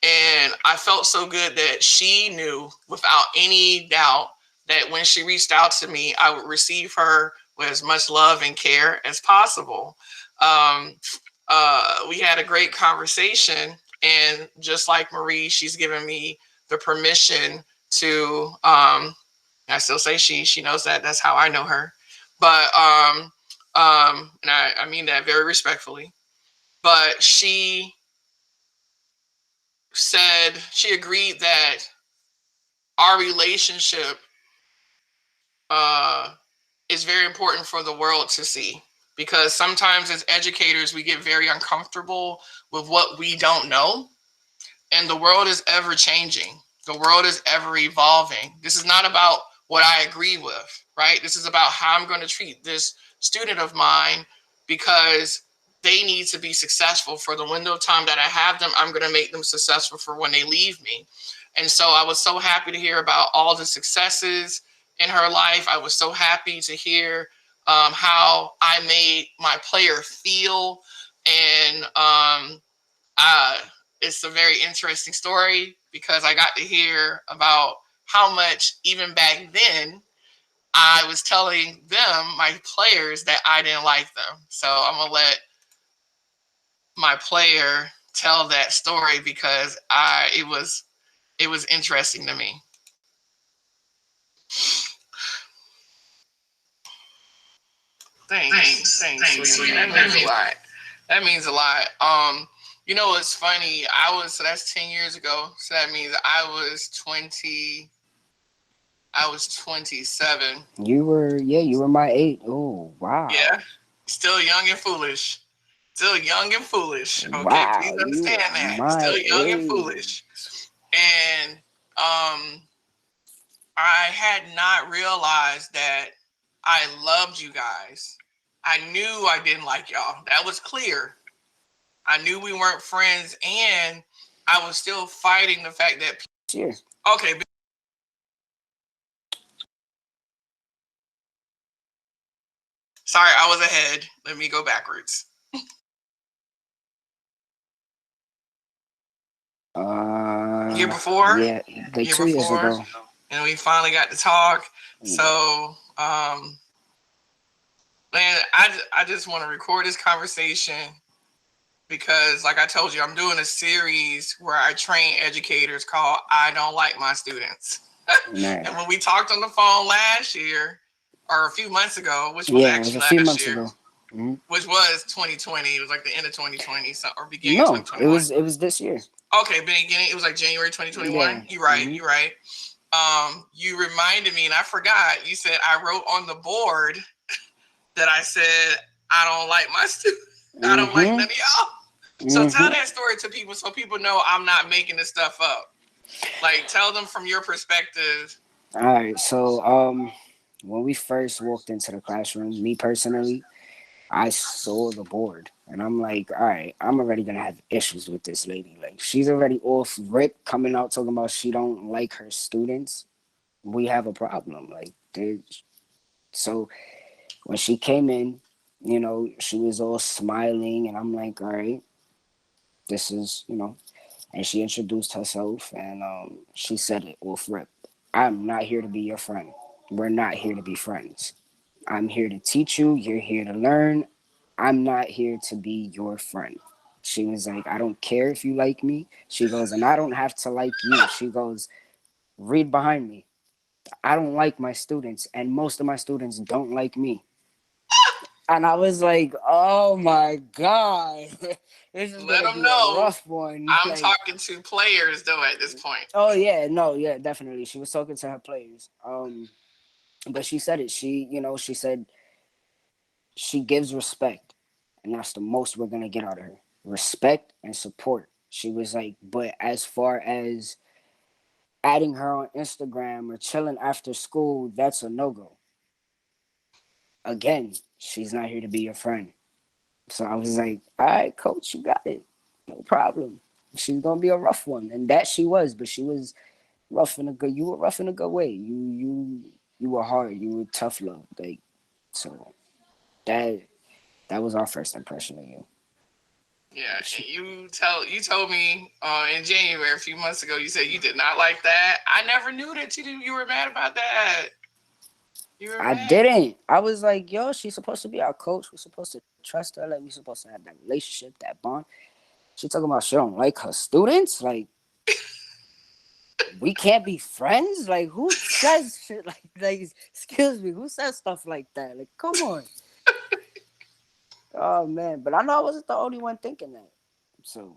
Speaker 1: And I felt so good that she knew without any doubt that when she reached out to me, I would receive her with as much love and care as possible. Um, we had a great conversation, and just like Marie, she's given me the permission to. I still say she knows that. That's how I know her, but and I mean that very respectfully. But she agreed that our relationship uh, is very important for the world to see, because sometimes as educators we get very uncomfortable with what we don't know, and the world is ever changing. The world is ever evolving. This is not about what I agree with, right? This is about how I'm going to treat this student of mine, because they need to be successful for the window of time that I have them. I'm going to make them successful for when they leave me. And so I was so happy to hear about all the successes in her life. I was so happy to hear how I made my player feel. And it's a very interesting story because I got to hear about how much, even back then, I was telling them, my players, that I didn't like them. So I'm going to let my player tell that story because it was interesting to me. Thanks, sweetie. That means a lot. That means a lot. You know, it's funny. So that's 10 years ago. So that means I was 27.
Speaker 5: You were my age. Oh, wow.
Speaker 1: Yeah. Still young and foolish. Still young and foolish. Okay,
Speaker 5: Wow,
Speaker 1: please
Speaker 5: you
Speaker 1: understand
Speaker 5: were
Speaker 1: that.
Speaker 5: my
Speaker 1: Still young and
Speaker 5: age.
Speaker 1: foolish. And I had not realized that I loved you guys. I knew I didn't like y'all. That was clear. I knew we weren't friends, and I was still fighting the fact that.
Speaker 5: Sure.
Speaker 1: Okay. Sorry, I was ahead. Let me go backwards. Year before?
Speaker 5: Yeah, like 2 years ago.
Speaker 1: And we finally got to talk. So, man, I just want to record this conversation because, like I told you, I'm doing a series where I train educators called I Don't Like My Students. And when we talked on the phone last year, or a few months ago, which was actually last year, which was 2020. It was like the end of 2020 or beginning of 2021.
Speaker 5: It was this year.
Speaker 1: Okay, beginning. It was like January 2021. Yeah. You're right. You're right. You reminded me, and I forgot. You said I wrote on the board that I said I don't like my students. I don't like none of y'all. So tell that story to people so people know I'm not making this stuff up. Like, tell them from your perspective.
Speaker 5: All right. So when we first walked into the classroom, me personally, I saw the board and I'm like, all right, I'm already gonna have issues with this lady. Like, she's already off rip coming out talking about she don't like her students. We have a problem. Like, so when she came in, you know, she was all smiling and I'm like, all right, this is, you know, and she introduced herself and she said it off rip. I'm not here to be your friend. We're not here to be friends. I'm here to teach you. You're here to learn. I'm not here to be your friend. She was like, I don't care if you like me. She goes, and I don't have to like you. She goes, read behind me. I don't like my students, and most of my students don't like me. And I was like, oh my God, this is
Speaker 1: Let
Speaker 5: gonna
Speaker 1: them
Speaker 5: be a
Speaker 1: know.
Speaker 5: rough one.
Speaker 1: I'm
Speaker 5: Like,
Speaker 1: talking to players though at this point.
Speaker 5: oh yeah, no, yeah, definitely. She was talking to her players. But she said it. She said she gives respect, and that's the most we're gonna get out of her. Respect and support. She was like, but as far as adding her on Instagram or chilling after school, that's a no-go. Again, she's not here to be your friend. So I was like, all right, coach, you got it. No problem. She's gonna be a rough one. And that she was, but she was rough in a good you were rough in a good way. You were hard, you were tough love. Like, so that was our first impression of you.
Speaker 1: Yeah, you told me in January a few months ago. You said you did not like that. I never knew that you were mad about that. You were
Speaker 5: I
Speaker 1: mad.
Speaker 5: didn't. I was like, yo, she's supposed to be our coach. We're supposed to trust her. Like, we're supposed to have that relationship, that bond. She talking about she don't like her students. Like, we can't be friends. Like, who says shit like? Excuse me, who says stuff like that? Like, come on. Oh man, but I know I wasn't the only one thinking that. So,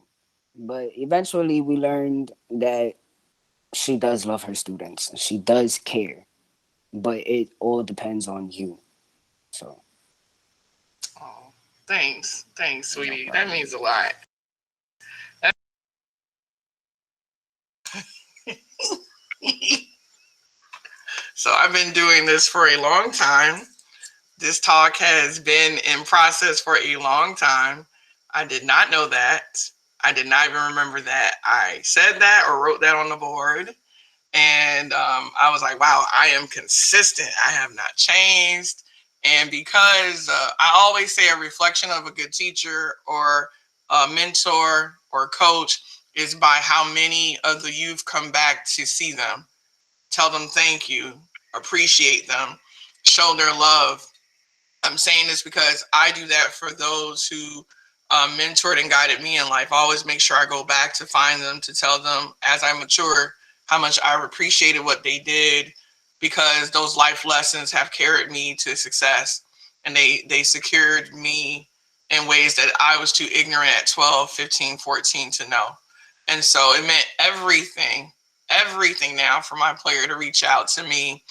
Speaker 5: but eventually we learned that she does love her students. She does care, but it all depends on you. So.
Speaker 1: Oh, thanks, sweetie.
Speaker 5: No
Speaker 1: That means a lot. So I've been doing this for a long time. This talk has been in process for a long time. I did not know that. I did not even remember that I said that or wrote that on the board. And I was like, wow, I am consistent. I have not changed. And because I always say a reflection of a good teacher or a mentor or coach is by how many of the youth come back to see them, tell them thank you, appreciate them, show their love. I'm saying this because I do that for those who mentored and guided me in life. I always make sure I go back to find them, to tell them as I mature how much I appreciated what they did, because those life lessons have carried me to success, and they secured me in ways that I was too ignorant at 12, 15, 14 to know. And so it meant everything now for my player to reach out to me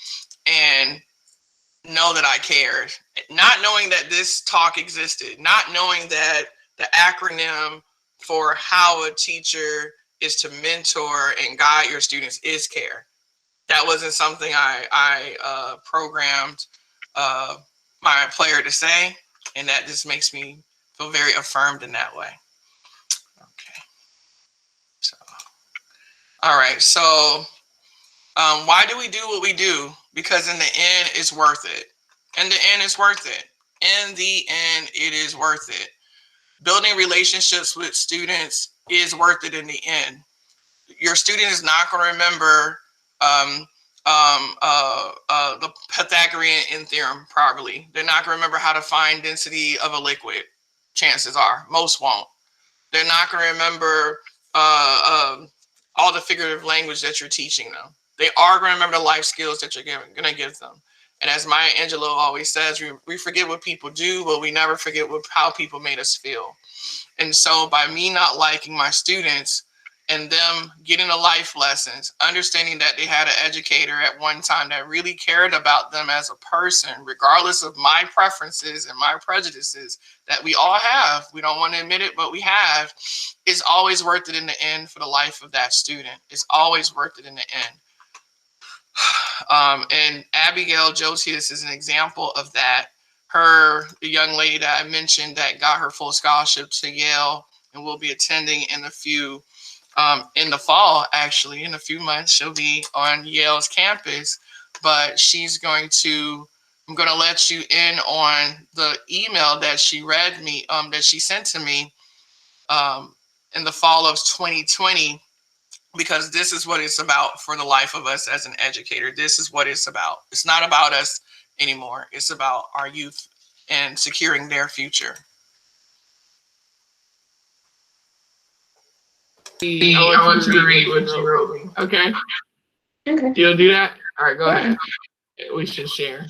Speaker 1: and know that I cared, not knowing that this talk existed, not knowing that the acronym for how a teacher is to mentor and guide your students is CARE. That wasn't something I programmed my player to say, and that just makes me feel very affirmed in that way. Okay. So, all right. So, why do we do what we do? Because in the end, it's worth it. In the end, it's worth it. In the end, it is worth it. Building relationships with students is worth it in the end. Your student is not going to remember the Pythagorean theorem properly. They're not going to remember how to find density of a liquid. Chances are, most won't. They're not going to remember all the figurative language that you're teaching them. They are going to remember the life skills that you're going to give them. And as Maya Angelou always says, we forget what people do, but we never forget how people made us feel. And so by me not liking my students and them getting the life lessons, understanding that they had an educator at one time that really cared about them as a person, regardless of my preferences and my prejudices that we all have, we don't want to admit it, but we have, is always worth it in the end for the life of that student. It's always worth it in the end. And Abigail Jotius is an example of that. The young lady that I mentioned that got her full scholarship to Yale and will be attending in in the fall, actually, in a few months, she'll be on Yale's campus. But I'm going to let you in on the email that she that she sent to me in the fall of 2020. Because this is what it's about for the life of us as an educator. This is what it's about. It's not about us anymore. It's about our youth and securing their future.
Speaker 3: I want you to read what you wrote me. Okay?
Speaker 2: Okay.
Speaker 3: You'll do that? All right, go ahead. We should share.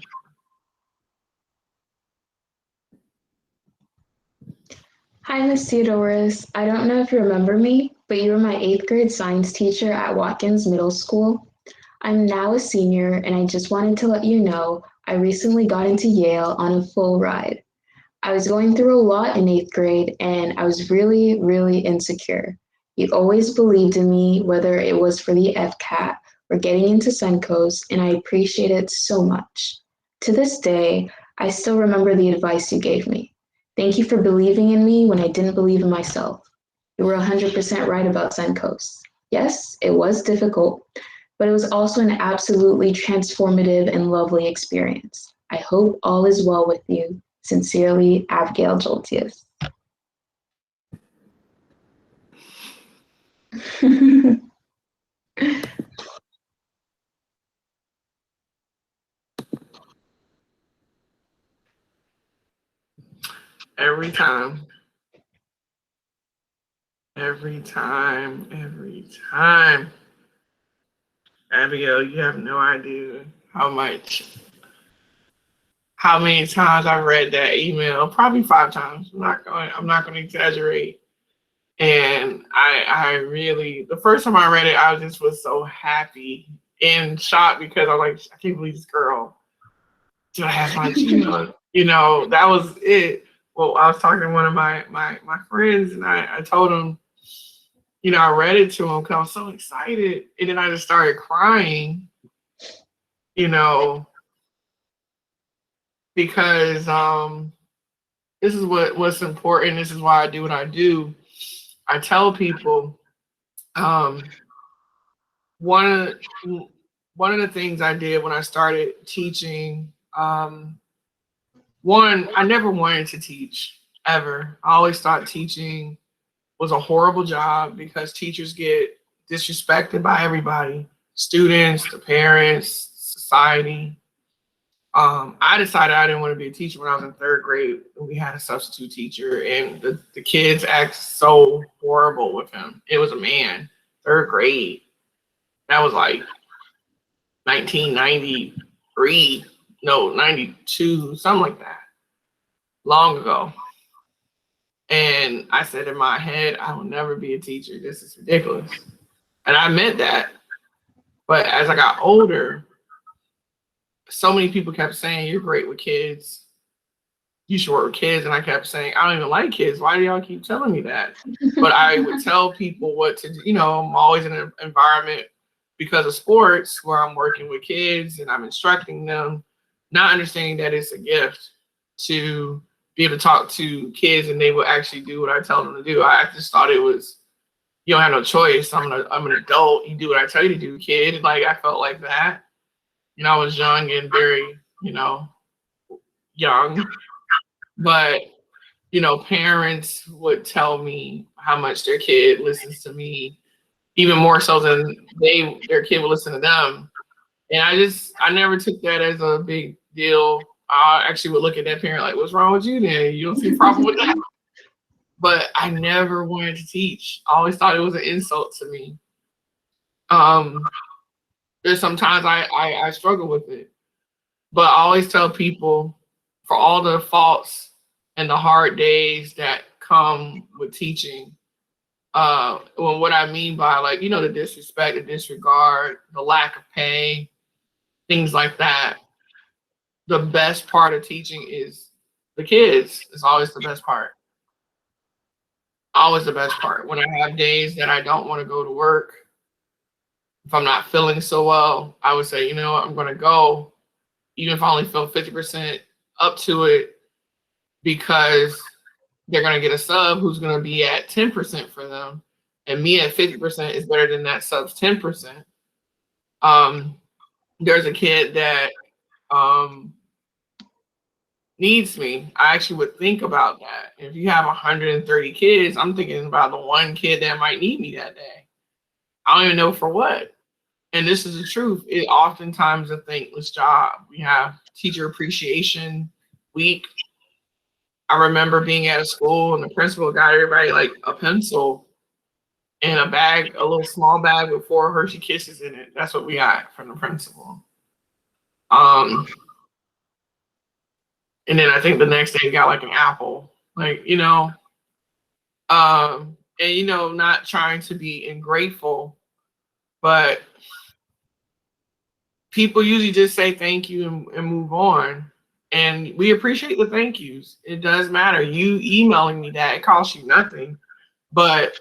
Speaker 2: Hi, Miss Theodoris. I don't know if you remember me, but you were my 8th grade science teacher at Watkins Middle School. I'm now a senior, and I just wanted to let you know I recently got into Yale on a full ride. I was going through a lot in 8th grade, and I was really, really insecure. You always believed in me, whether it was for the FCAT or getting into Senkos, and I appreciate it so much. To this day, I still remember the advice you gave me. Thank you for believing in me when I didn't believe in myself. You were 100% right about Senkos. Yes, it was difficult, but it was also an absolutely transformative and lovely experience. I hope all is well with you. Sincerely, Abigail Joltius.
Speaker 3: Every time. Every time. Every time. Abigail, you have no idea how many times I've read that email. Probably 5 times. I'm not going to exaggerate. And I really, the first time I read it, I was so happy and shocked because I was like, I can't believe this girl still has my Gmail. You know, that was it. Well, I was talking to one of my friends, and I told him, you know, I read it to him because I was so excited, and then I just started crying. You know, because this is what's important. This is why I do what I do. I tell people, one of the things I did when I started teaching, one, I never wanted to teach ever. I always thought teaching was a horrible job because teachers get disrespected by everybody, students, the parents, society. I decided I didn't want to be a teacher when I was in 3rd grade. We had a substitute teacher, and the kids act so horrible with him. It was a man, 3rd grade. That was like 1993, no, 92, something like that, long ago. And I said in my head, I will never be a teacher. This is ridiculous. And I meant that. But as I got older, so many people kept saying, you're great with kids. You should work with kids. And I kept saying, I don't even like kids. Why do y'all keep telling me that? But I would tell people what to do. You know, I'm always in an environment because of sports where I'm working with kids and I'm instructing them, not understanding that it's a gift to be able to talk to kids and they will actually do what I tell them to do. I just thought it was, you don't have no choice. I'm an adult. You do what I tell you to do, kid. Like, I felt like that. You know, I was young and very, you know, young. But, you know, parents would tell me how much their kid listens to me, even more so than their kid would listen to them. And I never took that as a big deal. I actually would look at that parent like, what's wrong with you then? You don't see a problem with that? But I never wanted to teach. I always thought it was an insult to me. There's sometimes I struggle with it. But I always tell people, for all the faults and the hard days that come with teaching, well, what I mean by, like, you know, the disrespect, the disregard, the lack of pay, things like that, the best part of teaching is the kids. It's always the best part. Always the best part. When I have days that I don't want to go to work, if I'm not feeling so well, I would say, you know what, I'm going to go, even if I only feel 50% up to it, because they're going to get a sub who's going to be at 10% for them. And me at 50% is better than that sub's 10%. There's a kid that needs me. I actually would think about that. If you have 130 kids, I'm thinking about the one kid that might need me that day. I don't even know for what. And this is the truth. It oftentimes a thankless job. We have teacher appreciation week. I remember being at a school and the principal got everybody like a pencil and a bag, a little small bag with 4 Hershey Kisses in it. That's what we got from the principal. And then I think the next day we got like an apple. Like, you know, And, you know, not trying to be ungrateful, but people usually just say thank you and move on. And we appreciate the thank yous. It does matter. You emailing me that, it costs you nothing, but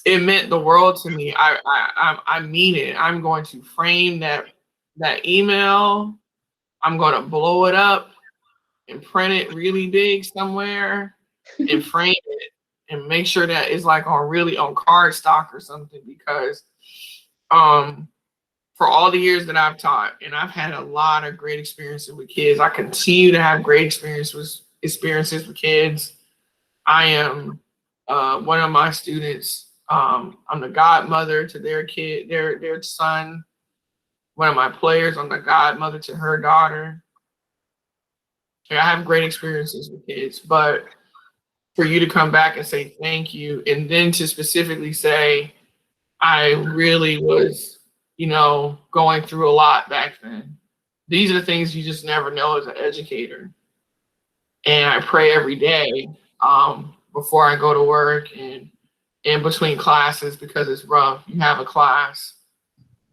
Speaker 3: it meant the world to me. I mean it. I'm going to frame that email. I'm going to blow it up and print it really big somewhere and frame it and make sure that it's like on card stock or something, because for all the years that I've taught, and I've had a lot of great experiences with kids. I continue to have great experiences with kids. I am one of my students. I'm the godmother to their kid, their son. One of my players, I'm the godmother to her daughter. I have great experiences with kids, but for you to come back and say thank you, and then to specifically say, I really was, you know, going through a lot back then. These are the things you just never know as an educator. And I pray every day before I go to work and in between classes, because it's rough. You have a class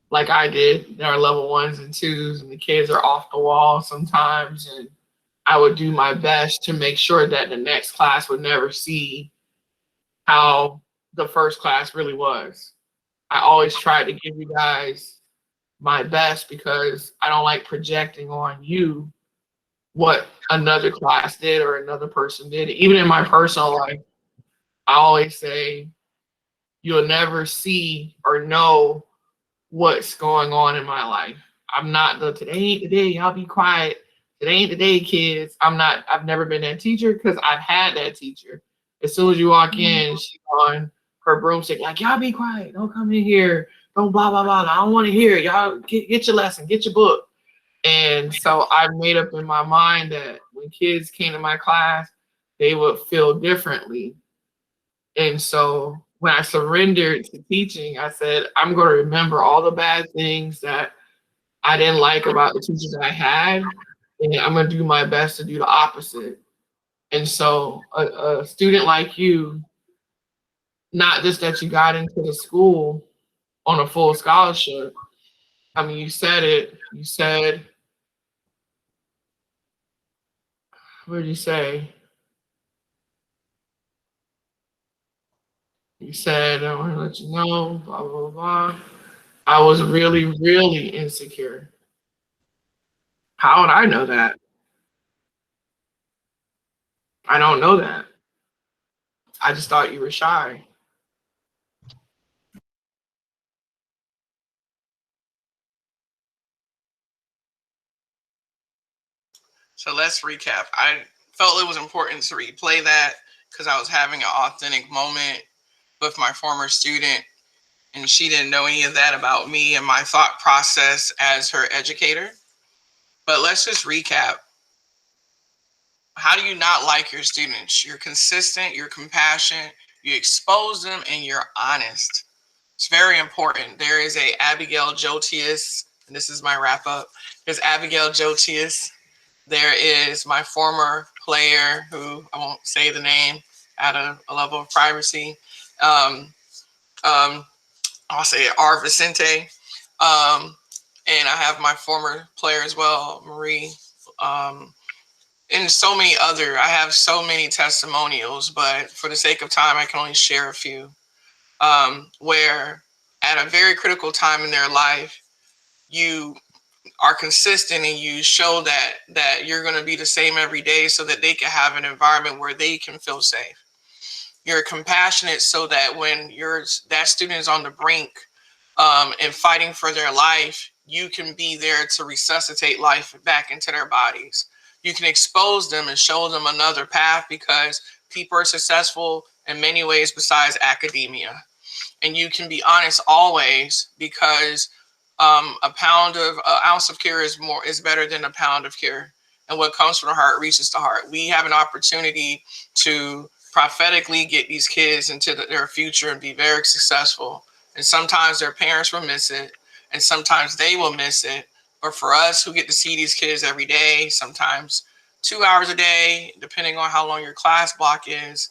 Speaker 3: like I did. There are level 1s and 2s, and the kids are off the wall sometimes. And I would do my best to make sure that the next class would never see how the first class really was. I always try to give you guys my best, because I don't like projecting on you what another class did or another person did. Even in my personal life, I always say you'll never see or know what's going on in my life. I'm not the today ain't the day, y'all be quiet. Today ain't the day, kids. I've never been that teacher, because I've had that teacher. As soon as you walk in, she's on her broomstick, like, y'all be quiet. Don't come in here. Don't blah, blah, blah. I don't want to hear it. Y'all get your lesson, get your book. And so I made up in my mind that when kids came to my class, they would feel differently. And so when I surrendered to teaching, I said, I'm going to remember all the bad things that I didn't like about the teachers I had, and I'm going to do my best to do the opposite. And so a student like you, not just that you got into the school on a full scholarship. I mean, you said it. You said, what did you say? You said, I want to let you know, blah, blah, blah. I was really, really insecure. How would I know that? I don't know that. I just thought you were shy.
Speaker 1: So let's recap. I felt it was important to replay that because I was having an authentic moment with my former student, and she didn't know any of that about me and my thought process as her educator. But let's just recap. How do you not like your students? You're consistent, you're compassionate, you expose them, and you're honest. It's very important. There is a Abigail Jotius, and this is my wrap up. There's Abigail Jotius. There is my former player, who I won't say the name out of a level of privacy. I'll say R. Vicente. And I have my former player as well, Marie. And so many other. I have so many testimonials, but for the sake of time, I can only share a few. Where at a very critical time in their life, you are consistent and you show that you're going to be the same every day, so that they can have an environment where they can feel safe. You're compassionate, so that when that student is on the brink and fighting for their life, you can be there to resuscitate life back into their bodies. You can expose them and show them another path, because people are successful in many ways besides academia. And you can be honest always, because an ounce of cure is better than a pound of cure. And what comes from the heart reaches the heart. We have an opportunity to prophetically get these kids into their future and be very successful. And sometimes their parents will miss it, and sometimes they will miss it. But for us who get to see these kids every day, sometimes 2 hours a day, depending on how long your class block is,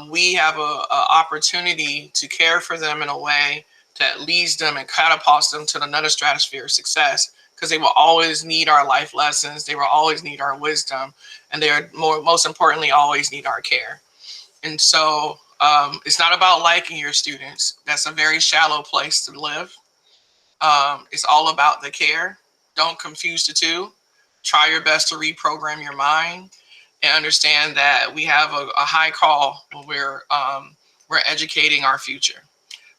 Speaker 1: we have a opportunity to care for them in a way that leads them and catapults them to another stratosphere of success, because they will always need our life lessons. They will always need our wisdom, and they are most importantly, always need our care. And so it's not about liking your students. That's a very shallow place to live. It's all about the care. Don't confuse the two. Try your best to reprogram your mind and understand that we have a high call when we're educating our future.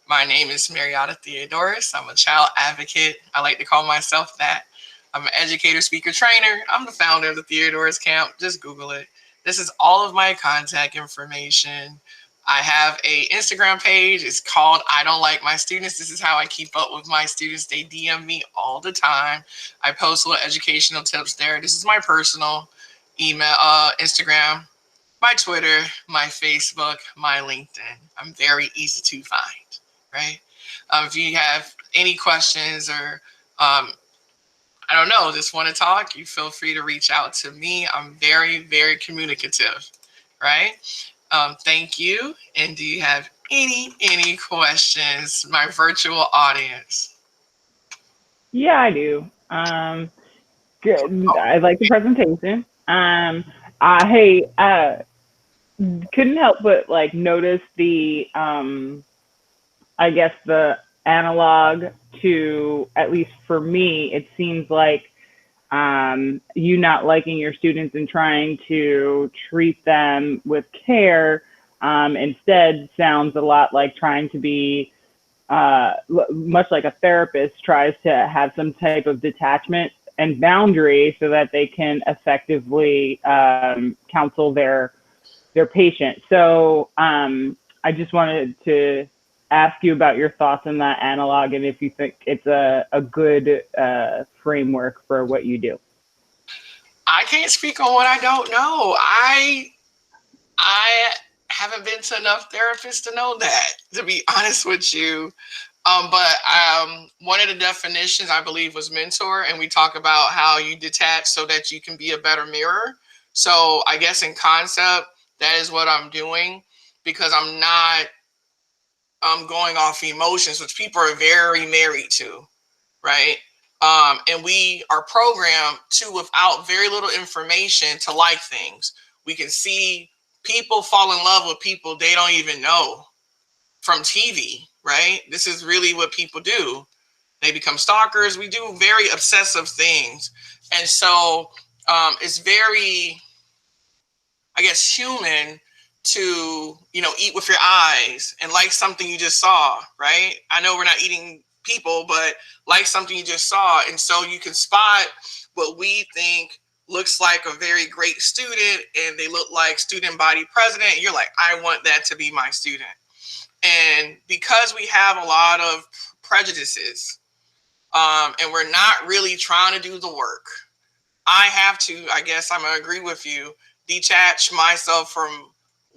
Speaker 1: My name is Mariota Theodoris. I'm a child advocate. I like to call myself that. I'm an educator, speaker, trainer. I'm the founder of the Theodoris Camp. Just Google it. This is all of my contact information. I have a Instagram page. It's called I Don't Like My Students. This is how I keep up with my students. They DM me all the time. I post little educational tips there. This is my personal email, Instagram, my Twitter, my Facebook, my LinkedIn. I'm very easy to find, right? If you have any questions or I don't know, just want to talk, you feel free to reach out to me. I'm very, very communicative, right? Thank you. And do you have any questions, my virtual audience?
Speaker 6: Yeah, I do. Good. I like the presentation. Hey, couldn't help but like notice the, I guess the analog to, at least for me, it seems like you not liking your students and trying to treat them with care instead sounds a lot like trying to be much like a therapist tries to have some type of detachment and boundary so that they can effectively counsel their patient. So I just wanted to ask you about your thoughts on that analog and if you think it's a good framework for what you do.
Speaker 1: I can't speak on what I don't know. I haven't been to enough therapists to know that, to be honest with you. But one of the definitions I believe was mentor, and we talk about how you detach so that you can be a better mirror. So I guess in concept, that is what I'm doing, because I'm not going off emotions, which people are very married to, right? And we are programmed to, without very little information, to like things. We can see people fall in love with people they don't even know from TV, right? This is really what people do. They become stalkers. We do very obsessive things. And so it's very, I guess, human to, eat with your eyes and like something you just saw, right? I know we're not eating people, but like something you just saw. And so you can spot what we think looks like a very great student, and they look like student body president. And you're like, I want that to be my student. And because we have a lot of prejudices, and we're not really trying to do the work, I have to, I guess I'm gonna agree with you, detach myself from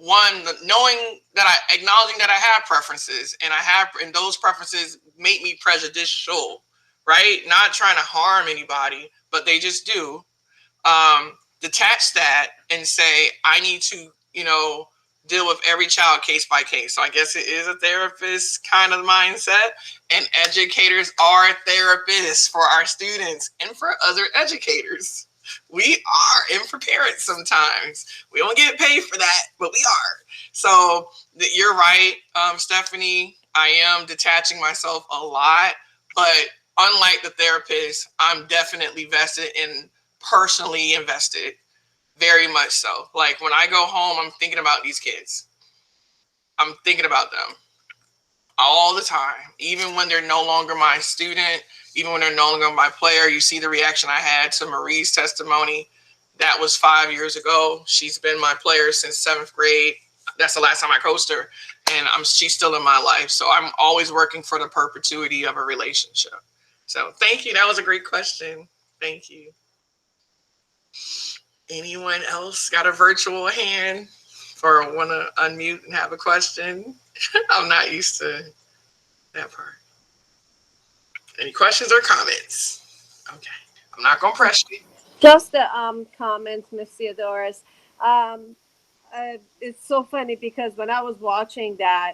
Speaker 1: acknowledging that I have preferences, and those preferences make me prejudicial, right? Not trying to harm anybody, but they just do. Detach that and say, I need to, deal with every child case by case. So I guess it is a therapist kind of mindset, and educators are therapists for our students and for other educators. We are, and for parents sometimes. We don't get paid for that, but we are. So you're right, Stephanie. I am detaching myself a lot, but unlike the therapist, I'm definitely vested in, personally invested, very much so. Like when I go home, I'm thinking about these kids. I'm thinking about them all the time, even when they're no longer my student, even when they're no longer my player. You see the reaction I had to Marie's testimony. That was 5 years ago. She's been my player since 7th grade. That's the last time I coached her, and she's still in my life. So I'm always working for the perpetuity of a relationship. So thank you. That was a great question. Thank you. Anyone else got a virtual hand or want to unmute and have a question? I'm not used to that part. Any questions or comments? Okay. I'm not going to press you.
Speaker 7: Just the comments, Miss Theodoris. It's so funny because when I was watching that,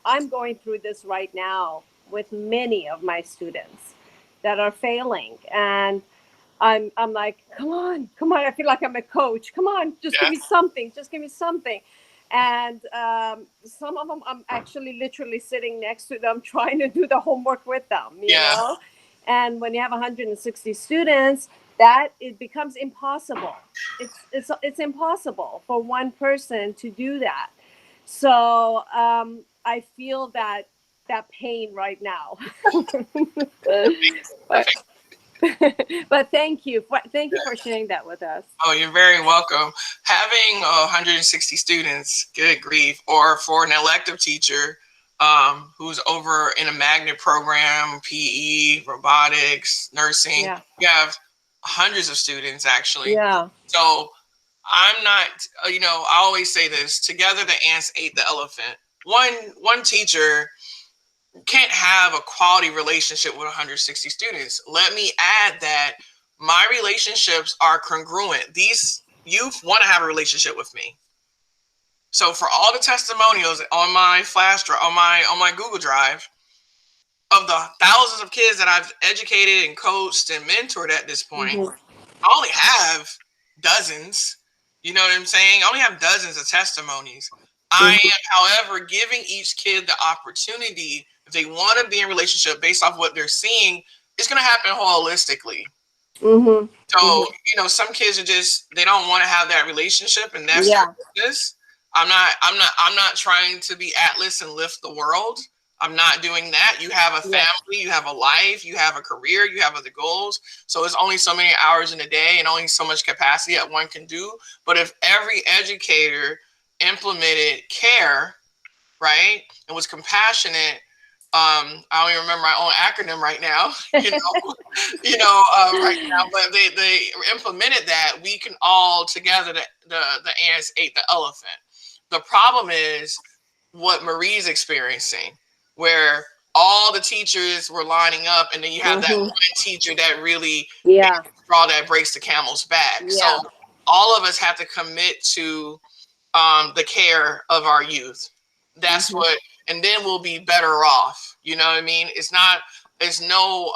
Speaker 7: I'm going through this right now with many of my students that are failing, and I'm like, come on, come on. I feel like I'm a coach. Come on, just give
Speaker 1: Yeah.
Speaker 7: me something. Just give me something. And some of them, I'm actually literally sitting next to them, trying to do the homework with them. You
Speaker 1: Yeah.
Speaker 7: know. And when you have 160 students, that it becomes impossible. It's impossible for one person to do that. So I feel that pain right now. But thank you for sharing that with us.
Speaker 1: Oh, you're very welcome. Having 160 students, good grief, or for an elective teacher who's over in a magnet program, PE, robotics, nursing,
Speaker 7: Yeah.
Speaker 1: you have hundreds of students actually.
Speaker 7: Yeah.
Speaker 1: So I'm not, I always say this, together the ants ate the elephant. One teacher can't have a quality relationship with 160 students. Let me add that my relationships are congruent. These youth want to have a relationship with me. So for all the testimonials on my flash drive, on my Google Drive, of the thousands of kids that I've educated and coached and mentored at this point, I only have dozens. You know what I'm saying? I only have dozens of testimonies. I am, however, giving each kid the opportunity, if they want to be in a relationship based off what they're seeing, it's going to happen holistically. So, some kids are just, they don't want to have that relationship, and that's their business. I'm not trying to be Atlas and lift the world. I'm not doing that. You have a family, you have a life, you have a career, you have other goals. So it's only so many hours in a day and only so much capacity that one can do. But if every educator implemented care, right, and was compassionate, I don't even remember my own acronym right now, right now, but they implemented that, we can all together, the ants ate the elephant. The problem is what Marie's experiencing, where all the teachers were lining up, and then you have that one teacher that really straw that breaks the camel's back. So all of us have to commit to the care of our youth. That's what, and then we'll be better off. You know what I mean? It's no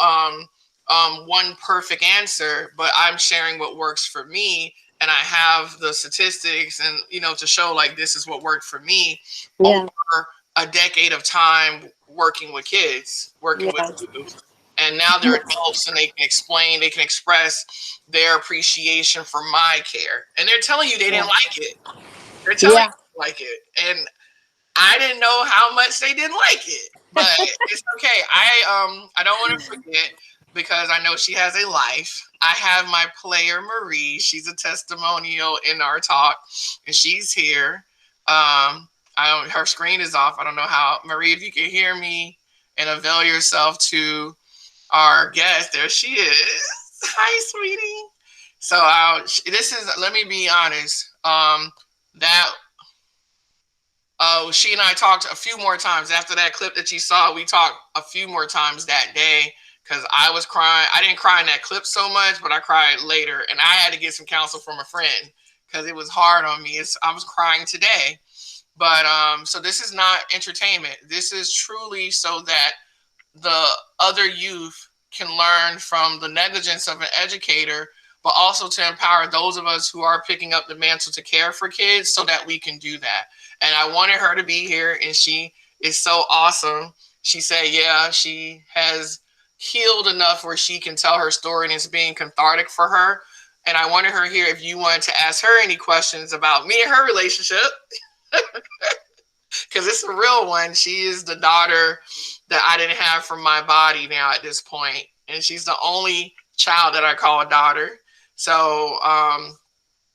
Speaker 1: one perfect answer, but I'm sharing what works for me, and I have the statistics and to show like this is what worked for me over a decade of time working with kids, working with youth. And now they're adults and they can explain, they can express their appreciation for my care. And they're telling you they didn't like it. They're telling you they like it. And I didn't know how much they didn't like it. But it's okay. I don't want to forget, because I know she has a life. I have my player Marie. She's a testimonial in our talk, and she's here. Her screen is off. I don't know how. Marie, if you can hear me and avail yourself to our guest, there she is. Hi, sweetie. So let me be honest. She and I talked a few more times after that clip that you saw. We talked a few more times that day, because I was crying. I didn't cry in that clip so much, but I cried later, and I had to get some counsel from a friend because it was hard on me. I was crying today. But so this is not entertainment. This is truly so that the other youth can learn from the negligence of an educator, but also to empower those of us who are picking up the mantle to care for kids so that we can do that. And I wanted her to be here, and she is so awesome. She said, she has healed enough where she can tell her story, and it's being cathartic for her. And I wanted her here if you wanted to ask her any questions about me and her relationship. Because it's a real one. She is the daughter that I didn't have from my body now at this point. And she's the only child that I call a daughter. So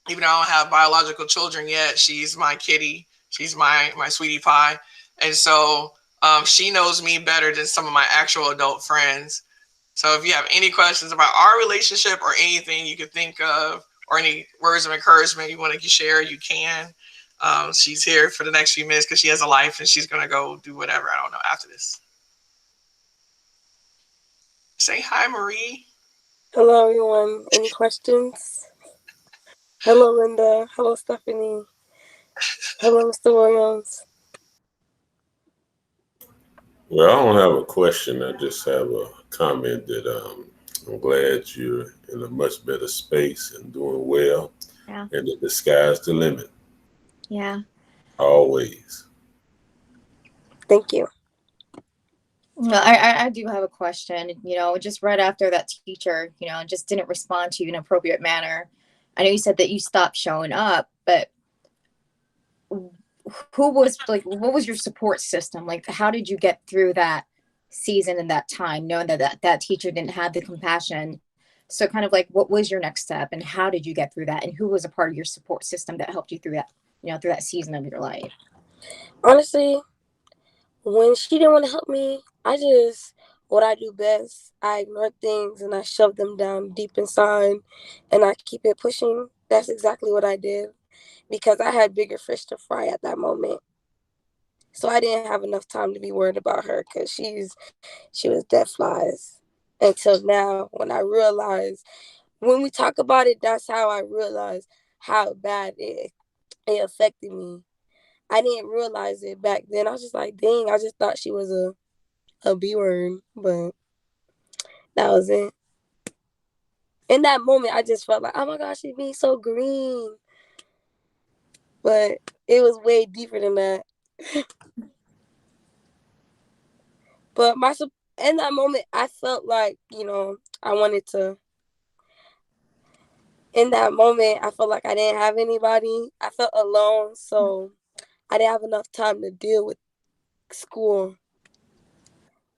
Speaker 1: even though I don't have biological children yet, she's my kitty. She's my sweetie pie. And so she knows me better than some of my actual adult friends. So if you have any questions about our relationship or anything you could think of, or any words of encouragement you want to share, you can. She's here for the next few minutes because she has a life, and she's going to go do whatever. I don't know after this. Say hi, Marie.
Speaker 4: Hello, everyone. Any questions? Hello, Linda. Hello, Stephanie. Hello, Mr. Williams.
Speaker 8: Well, I don't have a question. I just have a comment that I'm glad you're in a much better space and doing well.
Speaker 9: Yeah.
Speaker 8: And that the sky's the limit,
Speaker 9: Yeah.
Speaker 8: always.
Speaker 4: Thank you.
Speaker 9: So I do have a question. Just right after that teacher, just didn't respond to you in an appropriate manner. I know you said that you stopped showing up, but who was like, what was your support system? Like, how did you get through that season and that time, knowing that teacher didn't have the compassion? So kind of like, what was your next step and how did you get through that? And who was a part of your support system that helped you through that, through that season of your life?
Speaker 4: Honestly, when she didn't want to help me, what I do best, I ignore things and I shove them down deep inside and I keep it pushing. That's exactly what I did because I had bigger fish to fry at that moment. So I didn't have enough time to be worried about her because she was dead flies. Until now, when we talk about it, that's how I realized how bad it affected me. I didn't realize it back then. I was just like, dang, I just thought she was a B word, but that was it. In that moment, I just felt like, oh my gosh, she's being so green. But it was way deeper than that. But in that moment, I felt like, I wanted to. In that moment, I felt like I didn't have anybody. I felt alone, so I didn't have enough time to deal with school.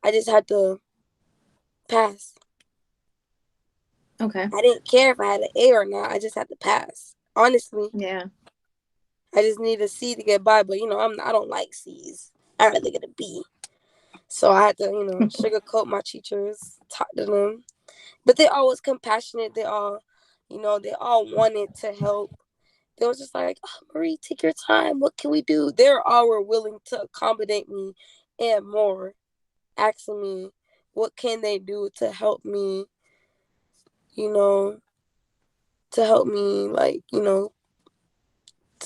Speaker 4: I just had to pass.
Speaker 9: Okay.
Speaker 4: I didn't care if I had an A or not. I just had to pass. Honestly.
Speaker 9: Yeah.
Speaker 4: I just need a C to get by, but I don't like C's. I rather get a B. So I had to, sugarcoat my teachers, talk to them. But they all was compassionate. They all wanted to help. They was just like, oh, Marie, take your time. What can we do? They all were willing to accommodate me and more, asking me, what can they do to help me, to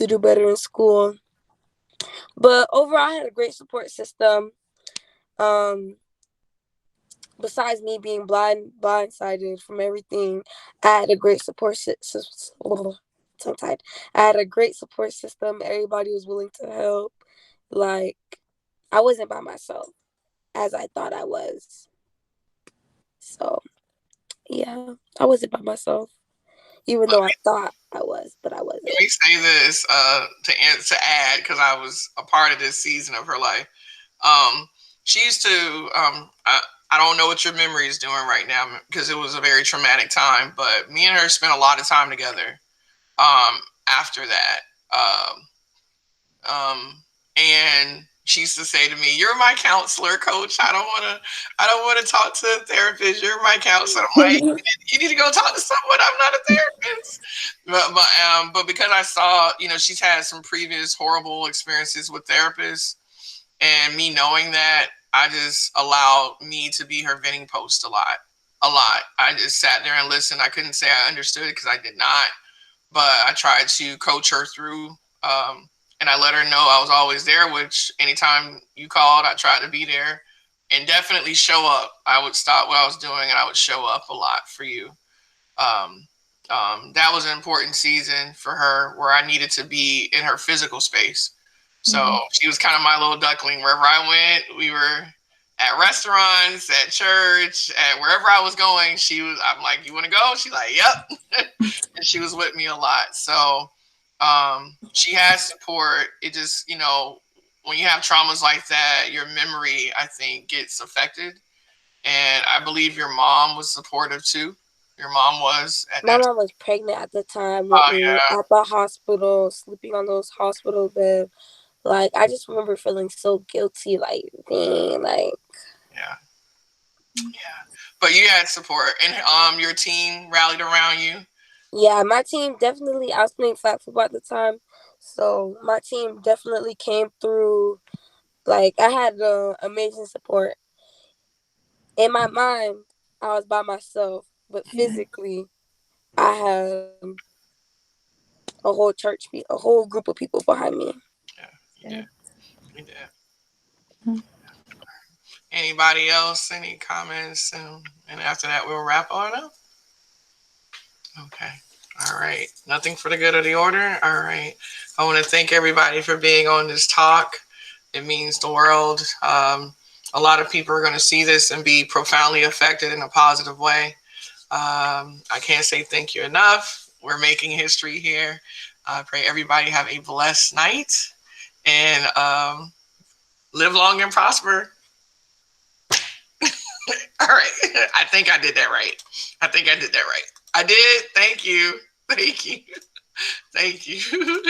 Speaker 4: do better in school. But overall, I had a great support system. Besides me being blindsided from everything, I had a great support system. I had a great support system. Everybody was willing to help. Like, I wasn't by myself as I thought I was. So, yeah, I wasn't by myself, even though I thought I was, but I wasn't.
Speaker 1: Let me say this to add, because I was a part of this season of her life. She used to, I don't know what your memory is doing right now because it was a very traumatic time, but me and her spent a lot of time together after that. And she used to say to me, "You're my counselor, coach. I don't want to talk to a therapist. You're my counselor." I'm like, you need to go talk to someone. I'm not a therapist. But because I saw, she's had some previous horrible experiences with therapists, and me knowing that, I just allowed me to be her venting post a lot. I just sat there and listened. I couldn't say I understood because I did not, but I tried to coach her through. And I let her know I was always there, which anytime you called, I tried to be there and definitely show up. I would stop what I was doing and I would show up a lot for you. That was an important season for her where I needed to be in her physical space. So she was kind of my little duckling. Wherever I went, we were at restaurants, at church, at wherever I was going. I'm like, you want to go? She's like, yep. And she was with me a lot. So she has support. It just, when you have traumas like that, your memory, I think, gets affected. And I believe your mom was supportive too. Your mom was at
Speaker 4: My
Speaker 1: that.
Speaker 4: mom was pregnant at the time with me at the hospital, sleeping on those hospital beds. Like, I just remember feeling so guilty, like, dang, like.
Speaker 1: Yeah. But you had support, and your team rallied around you.
Speaker 4: Yeah, my team definitely. I was playing flag football at the time, so my team definitely came through. Like, I had amazing support. In my mind, I was by myself, but physically, I have a whole a whole group of people behind me.
Speaker 1: Yeah, you did. Anybody else? Any comments? And after that, we'll wrap on up. Okay. All right. Nothing for the good of the order. All right. I want to thank everybody for being on this talk. It means the world. A lot of people are going to see this and be profoundly affected in a positive way. I can't say thank you enough. We're making history here. I pray everybody have a blessed night and live long and prosper. All right. I think I did that right. I did. Thank you. Thank you. Thank you.